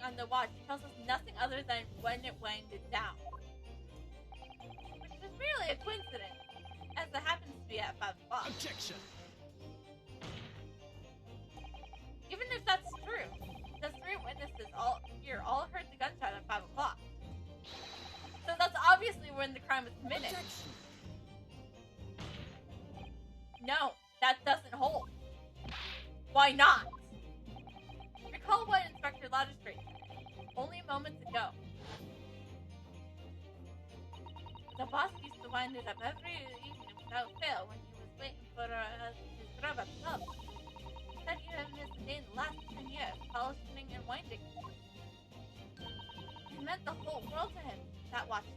on the watch tells us nothing other than when it winded down. Which is merely a coincidence, as it happens to be at 5 o'clock. Objection! Even if that's true, the 3 witnesses all heard the gunshot at 5 o'clock. So that's obviously when the crime was committed. Objection! No, that doesn't hold. Why not? Recall what Inspector Lattistrate said only moments ago. The boss used to wind it up every evening without fail when he was waiting for his grub at the pub. He said he hadn't missed a day in the last 10 years, polishing and winding. It meant the whole world to him, that watch did.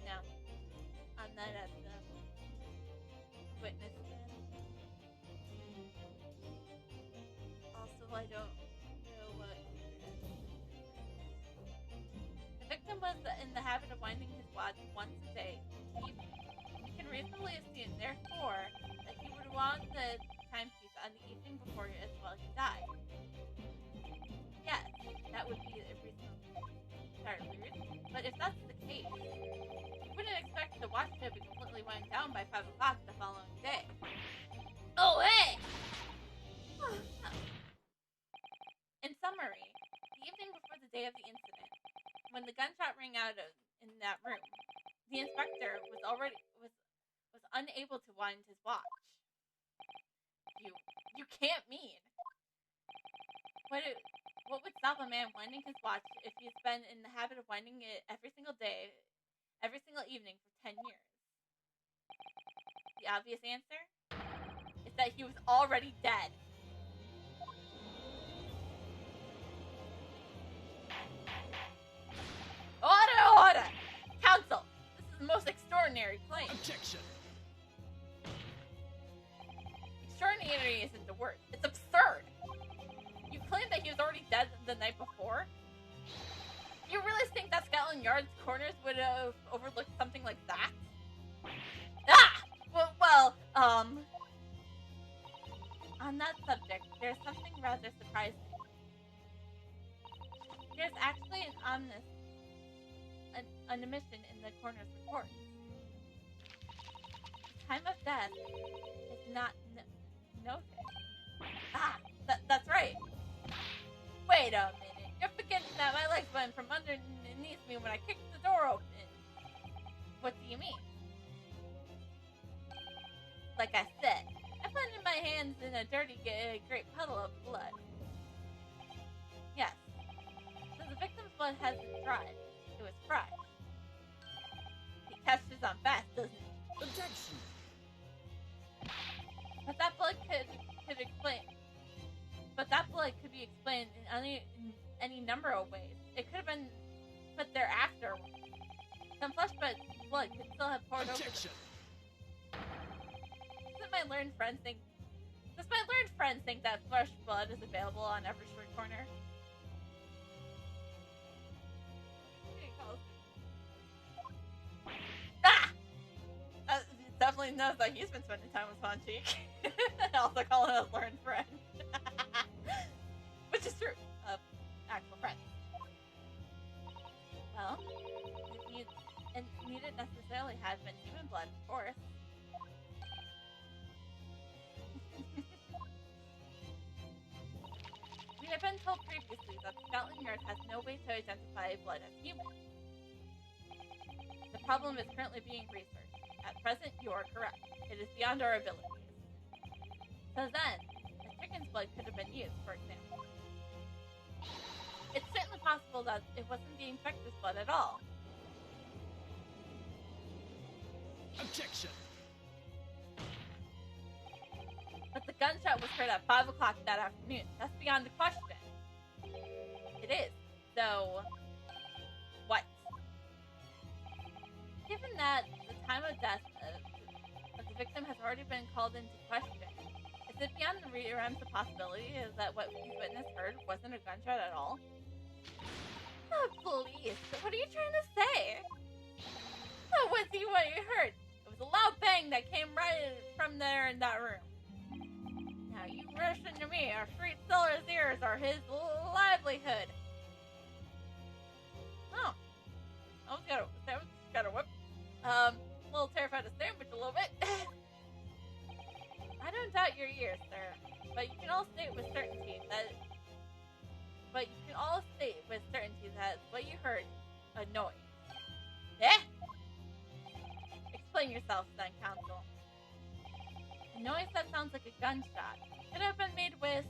Now, on that at the witness stand. Also, I don't know what he did. The victim was in the habit of winding his watch once a day. You can reasonably assume, therefore, that he would want the timepiece on the evening before as well he died. Yes, that would be a reasonable, entirely reasonable. But if that's the case, you wouldn't expect the watch to be completely wound down by 5 o'clock the following day. Oh, hey! In summary, the evening before the day of the incident, when the gunshot rang out in that room, the inspector was unable to wind his watch. You can't mean. What would stop a man winding his watch if he's been in the habit of winding it every single day, every single evening for 10 years? The obvious answer is that he was already dead. Order! Counsel, this is the most extraordinary claim. Objection! Extraordinary isn't the word. It's absurd. You claim that he was already dead the night before? You really think that Scotland Yard's corners would have overlooked something like that? Well, on that subject, there's something rather surprising. There's actually an omission in the coroner's report. The time of death is not noted. That's right. Wait a minute. You're forgetting that my legs went from underneath me when I kicked the door open. What do you mean? Like I said, I planted my hands in a dirty, great puddle of blood. Yes. Since the victim's blood hasn't dried, it was fresh. He catches on fast, doesn't he? Objection! But that blood could explain. But that blood could be explained in any number of ways. It could have been put there after. Some flesh but blood could still have poured Objection! Does my learned friend think that fresh blood is available on every street corner? Definitely knows that he's been spending time with Von Cheek. Also calling us learned friend. Which is true of actual friends. Well, it needn't necessarily have been human blood, of course. We have been told previously that Scotland Yard has no way to identify blood as human. The problem is currently being researched. At present, you are correct. It is beyond our abilities. So then, a chicken's blood could have been used, for example. It's certainly possible that it wasn't the infected blood at all. Objection! But the gunshot was heard at 5 o'clock that afternoon. That's beyond the question. It is. So, what? Given that the time of death of the victim has already been called into question, is it beyond the realms of possibility that what these witnesses heard wasn't a gunshot at all? Oh, please. What are you trying to say? Oh, what you heard? It was a loud bang that came right from from there in that room. Now you listen to me. Our street seller's ears are his livelihood. Oh. Someone's got a whip. A little terrified of sandwich a little bit. I don't doubt your ears, sir. But you can all state with certainty that what you heard a noise. Eh? Explain yourself, then, counsel. A noise that sounds like a gunshot could have been made with.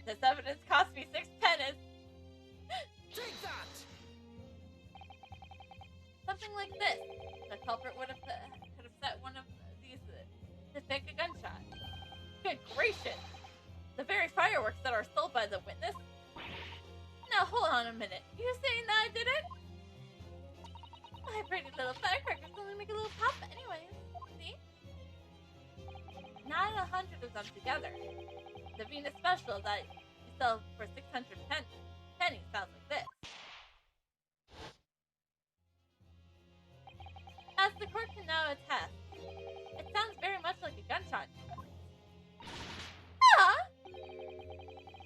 This evidence cost me 6 pennies. Take that! Something like this. The culprit could have set one of these to fake a gunshot. Good gracious! The very fireworks that are sold by the witness? Now hold on a minute. You saying that I did it? My pretty little firecrackers only make a little pop anyways. See? Not 100 of them together. The Venus special that you sell for 600 pennies sounds like this. As the court can now attest, it sounds very much like a gunshot. Ah!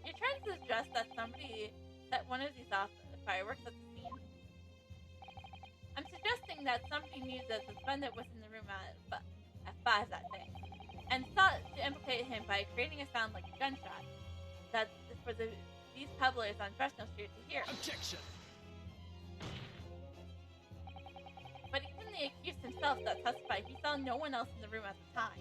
You're trying to suggest that somebody set one of these off fireworks at the scene? I'm suggesting that somebody knew that the defendant was in the room at 5 that day, and sought to implicate him by creating a sound like a gunshot. That's for these peddlers on Fresno Street to hear. Objection! But even the accused himself that testified he saw no one else in the room at the time.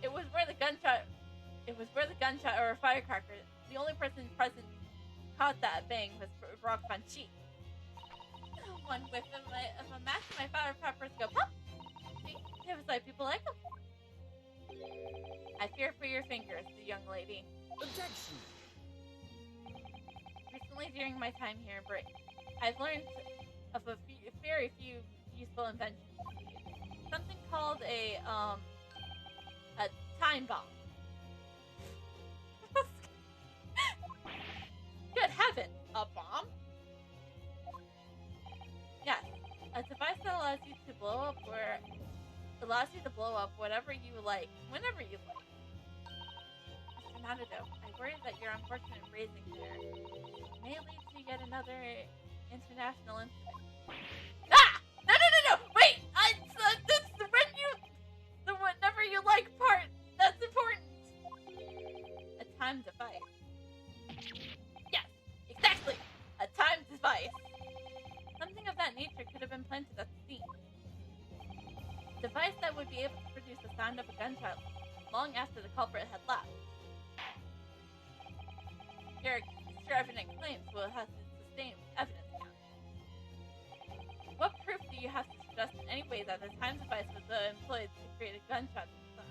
It was where the gunshot or a firecracker. The only person present caught that bang was Brock Von Cheek. One whiff of a match and my firecrackers go pop. See, it was like people like them. I fear for your fingers, the young lady. Objection! Recently, during my time here in Britain, I've learned of very few useful inventions. Something called a time bomb. Good heaven, a bomb? Yes, a device that allows you to blow up whatever you like, whenever you like. Mr. Matado, I worry that your unfortunate raising there may lead to yet another international incident. Ah! No! Wait! That's the whatever you like part. That's important. A time device. Yes, exactly. A time device. Something of that nature could have been planted at the scene. A device that would be able to produce the sound of a gunshot long after the culprit had left. Your extravagant claims will have to sustain evidence now. What proof do you have to suggest in any way that the time device was employed to create a gunshot sound?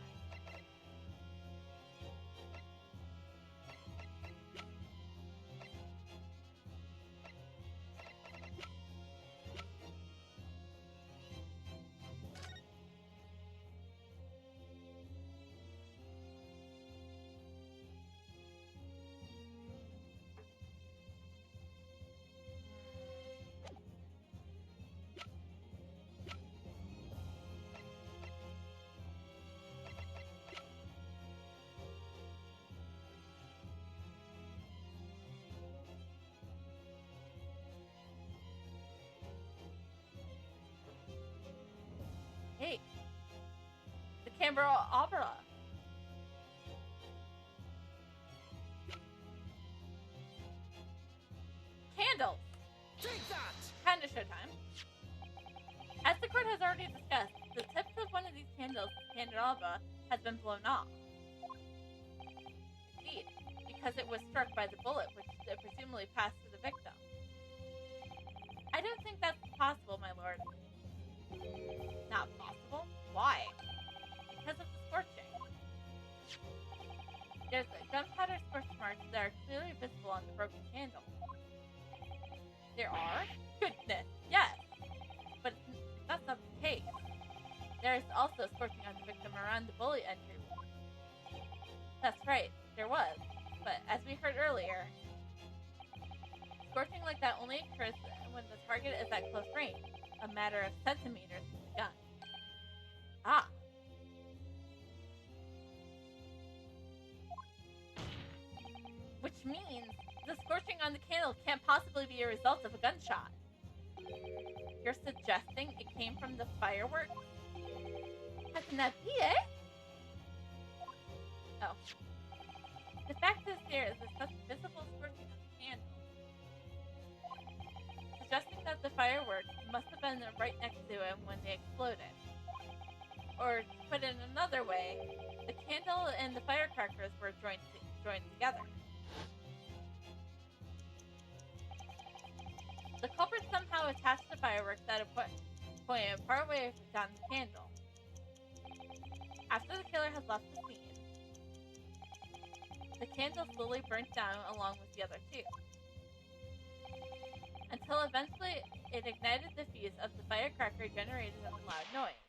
Hey, the Canberra Opera. Candles. Take that! Kinda showtime. As the court has already discussed, the tips of one of these candelabra has been blown off. Indeed, because it was struck by the bullet, which presumably passed to the victim. I don't think that's possible, my lord. Not possible? Why? Because of the scorching. There's gunpowder scorch marks that are clearly visible on the broken candle. There are? Goodness, yes! But that's not the case. There is also scorching on the victim around the bullet entry wound. That's right, there was. But as we heard earlier, scorching like that only occurs when the target is at close range. a matter of centimeters from the gun. Ah. Which means the scorching on the candle can't possibly be a result of a gunshot. You're suggesting it came from the fireworks? How can that be, eh? Oh. The fact is there is such visible scorching of the candle, suggesting that the fireworks must have been right next to him when they exploded. Or, to put it another way, the candle and the firecrackers were joined together. The culprit somehow attached the fireworks at a point far away from the candle. After the killer has left the scene, the candle slowly burnt down along with the other two, until eventually it ignited the fuse of the firecracker, generated a loud noise.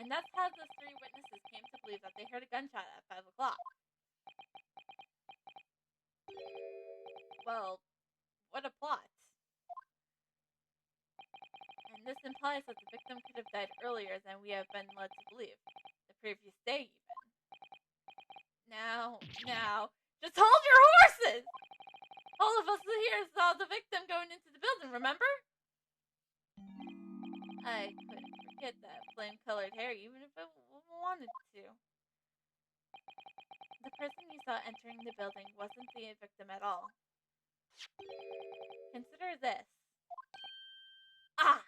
And that's how the three witnesses came to believe that they heard a gunshot at 5 o'clock. Well, what a plot. And this implies that the victim could have died earlier than we have been led to believe. The previous day, even. Now, just hold your horses! All of us here saw the victim going into the building, remember? I couldn't forget that flame-colored hair, even if I wanted to. The person you saw entering the building wasn't the victim at all. Consider this. Ah!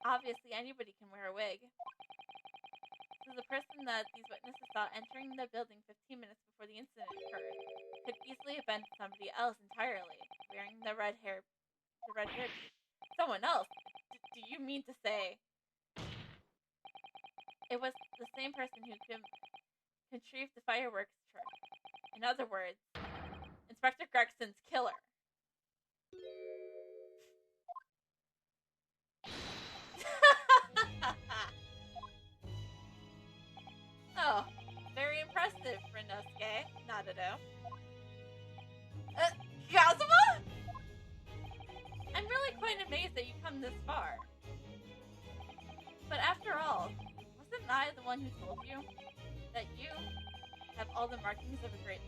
Obviously, anybody can wear a wig. So the person that these witnesses saw entering the building 15 minutes before the incident occurred could easily have been somebody else entirely, wearing the red hair. Someone else? Do you mean to say it was the same person who contrived the fireworks trick? In other words, Inspector Gregson's killer. Oh, very impressive, Rinosuke. Nadado. Kazuma? I'm really quite amazed that you come this far. But after all, wasn't I the one who told you that you have all the markings of a great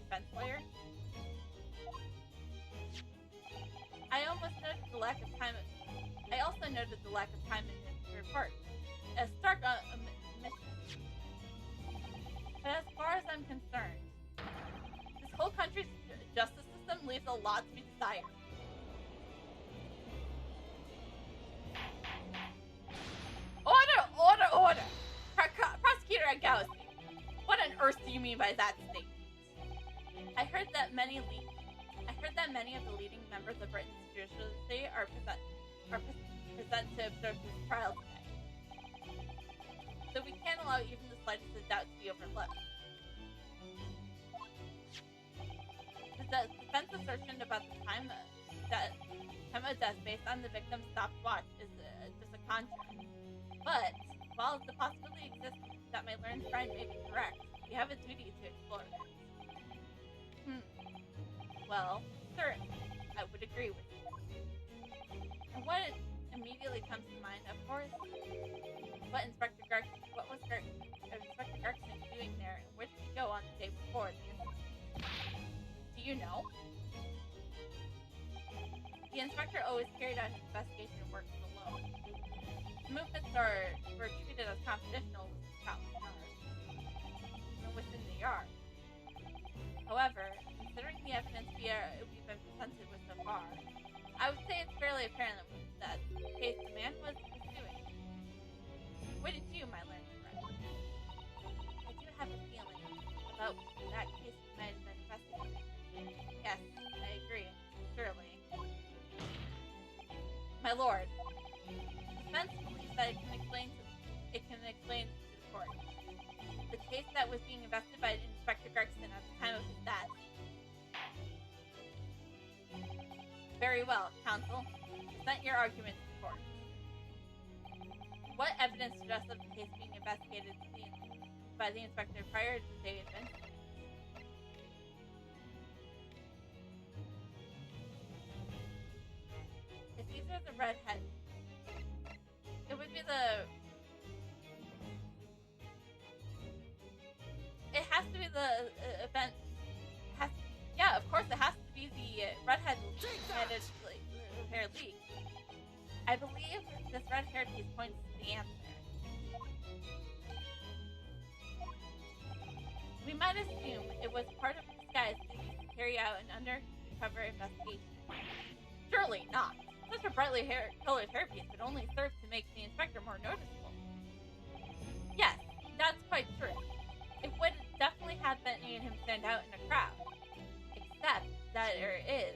defense lawyer? I also noted the lack of time in the report. A stark omission. But as far as I'm concerned, this whole country's justice system leaves a lot to be desired. Order! Prosecutor Agowski, what on earth do you mean by that statement? I heard that many of the leading members of Britain's judiciary are present to observe this trial today. So we can't allow even the slightest doubt to be overlooked. The defense assertion about the time of death based on the victim's stopwatch is just a conjure. But while the possibility exists that my learned friend may be correct, we have a duty to explore this. Well, certainly, I would agree with you. And what immediately comes to mind, of course, what was Inspector Gregson doing there, and where did he go on the day before the incident? Do you know? The inspector always carried out his investigation work alone. His movements were treated as confidential with Scotland Yard, even within the yard. However, considering the evidence we've been presented with so far, I would say it's fairly apparent that the case the man was pursuing. What did you, my learned friend? I do have a feeling about that case we might have been investigating. Yes, I agree. Surely. My lord, the defense believes that it can explain to the court the case that was being investigated by Inspector Gregson at the time of his death. Very well, counsel. Present your argument to the report. What evidence suggests of the case being investigated by the inspector prior to the day of event? If these are the redheads, it would be the... It has to be the event... Yeah, of course it has to be the redheaded hair league. I believe this red-haired piece points to the answer. We might assume it was part of the disguise used to carry out an undercover investigation. Surely not. Such a brightly colored hairpiece would only serve to make the inspector more noticeable. Yes, that's quite true. It would definitely have made him stand out in a crowd. Except that there is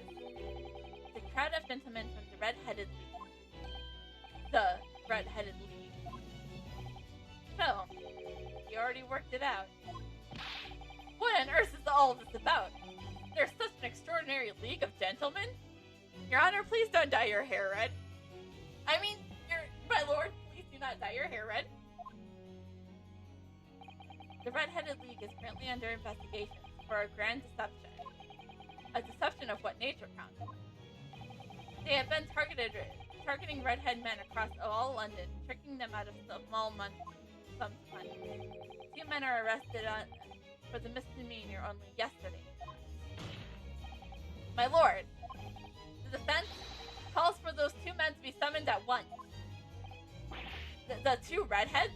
the crowd of gentlemen from the Red-Headed League. The Red-Headed League. So, you already worked it out. What on earth is all this about? There's such an extraordinary league of gentlemen? Your Honor, please don't dye your hair red. I mean, my lord, please do not dye your hair red. The Red-Headed League is currently under investigation for a grand deception. A deception of what nature, Count? They have been targeting redhead men across all London, tricking them out of small sums of money. 2 men are arrested for the misdemeanor only yesterday. My lord, the defense calls for those 2 men to be summoned at once. The 2 redheads?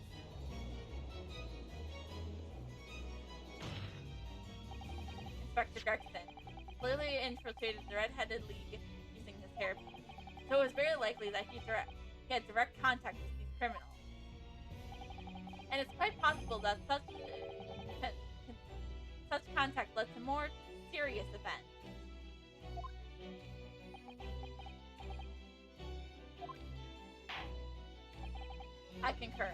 Inspector Gregson clearly infiltrated the Red-Headed League using his hairpiece, so it was very likely that he had direct contact with these criminals. And it's quite possible that such contact led to more serious events. I concur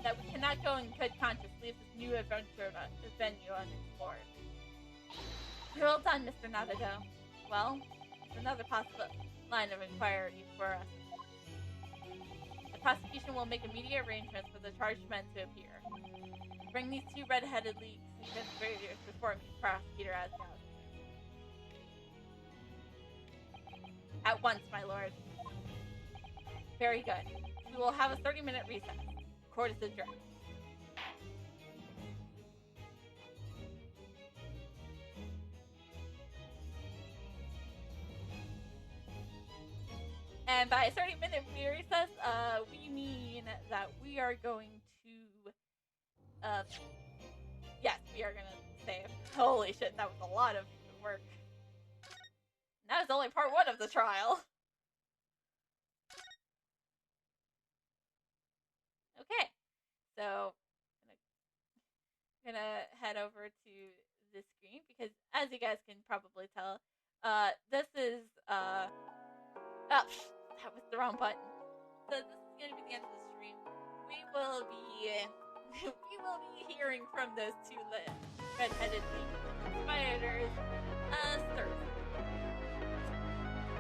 that we cannot go in good conscience leave this new adventure venue unexplored. Well done, Mr. Nadado. Well, it's another possible line of inquiry for us. The prosecution will make immediate arrangements for the charged men to appear. Bring these 2 Red-Headed League conspirators before me, Prosecutor Asgard. At once, my lord. Very good. We will have a 30-minute recess. Court is adjourned. And by a 30-minute recess, we mean that we are going to, yes, we are going to save. Holy shit, that was a lot of work. That was only part 1 of the trial. Okay, so I'm gonna head over to the screen because, as you guys can probably tell, this is, oh, that was the wrong button. So this is gonna be the end of the stream. We will be hearing from those 2 Red-Headed League conspirators Thursday.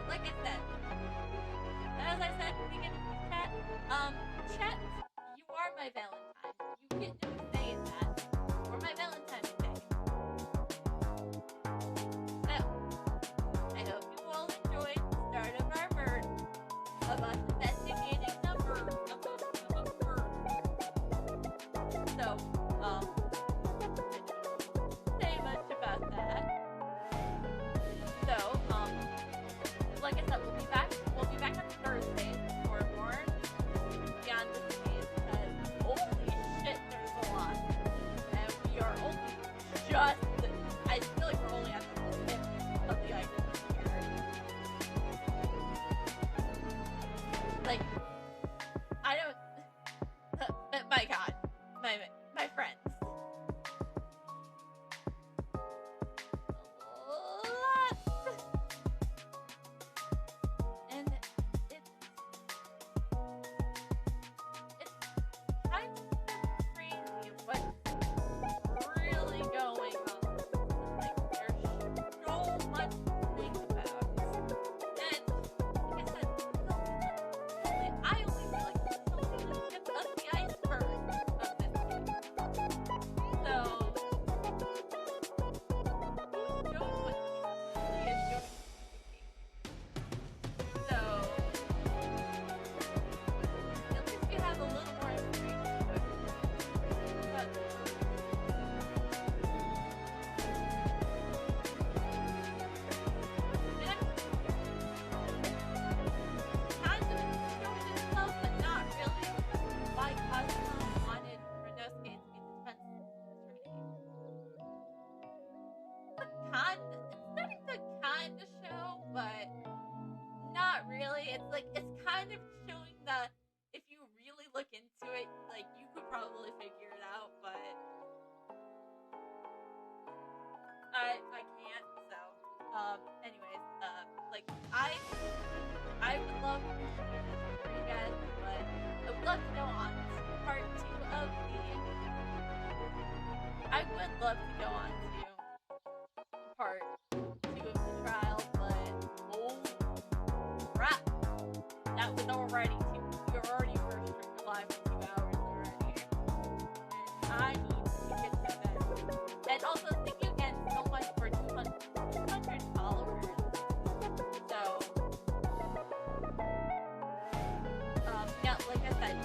Like I said, as I said at the beginning of the chat, chat, you are my Valentine. You get no say in that. Or my Valentine today. So, I hope you all enjoyed the start of our bird of us investigating the bird of a bird. So, I don't say much about that. So, like I said, we'll be back on Thursday for more Beyond the Seas because but not really. It's like, it's kind of showing that if you really look into it, like, you could probably figure it out, but I can't, so, anyways, like, I would love to do this for you guys, but I would love to go on to part 2 of I would love to go on to part 2 of the trial, but oh crap, that was already you're already first alive for 2 hours already, and I need to get to bed. And also, thank you again so much for 200 followers. So, yeah, like I said,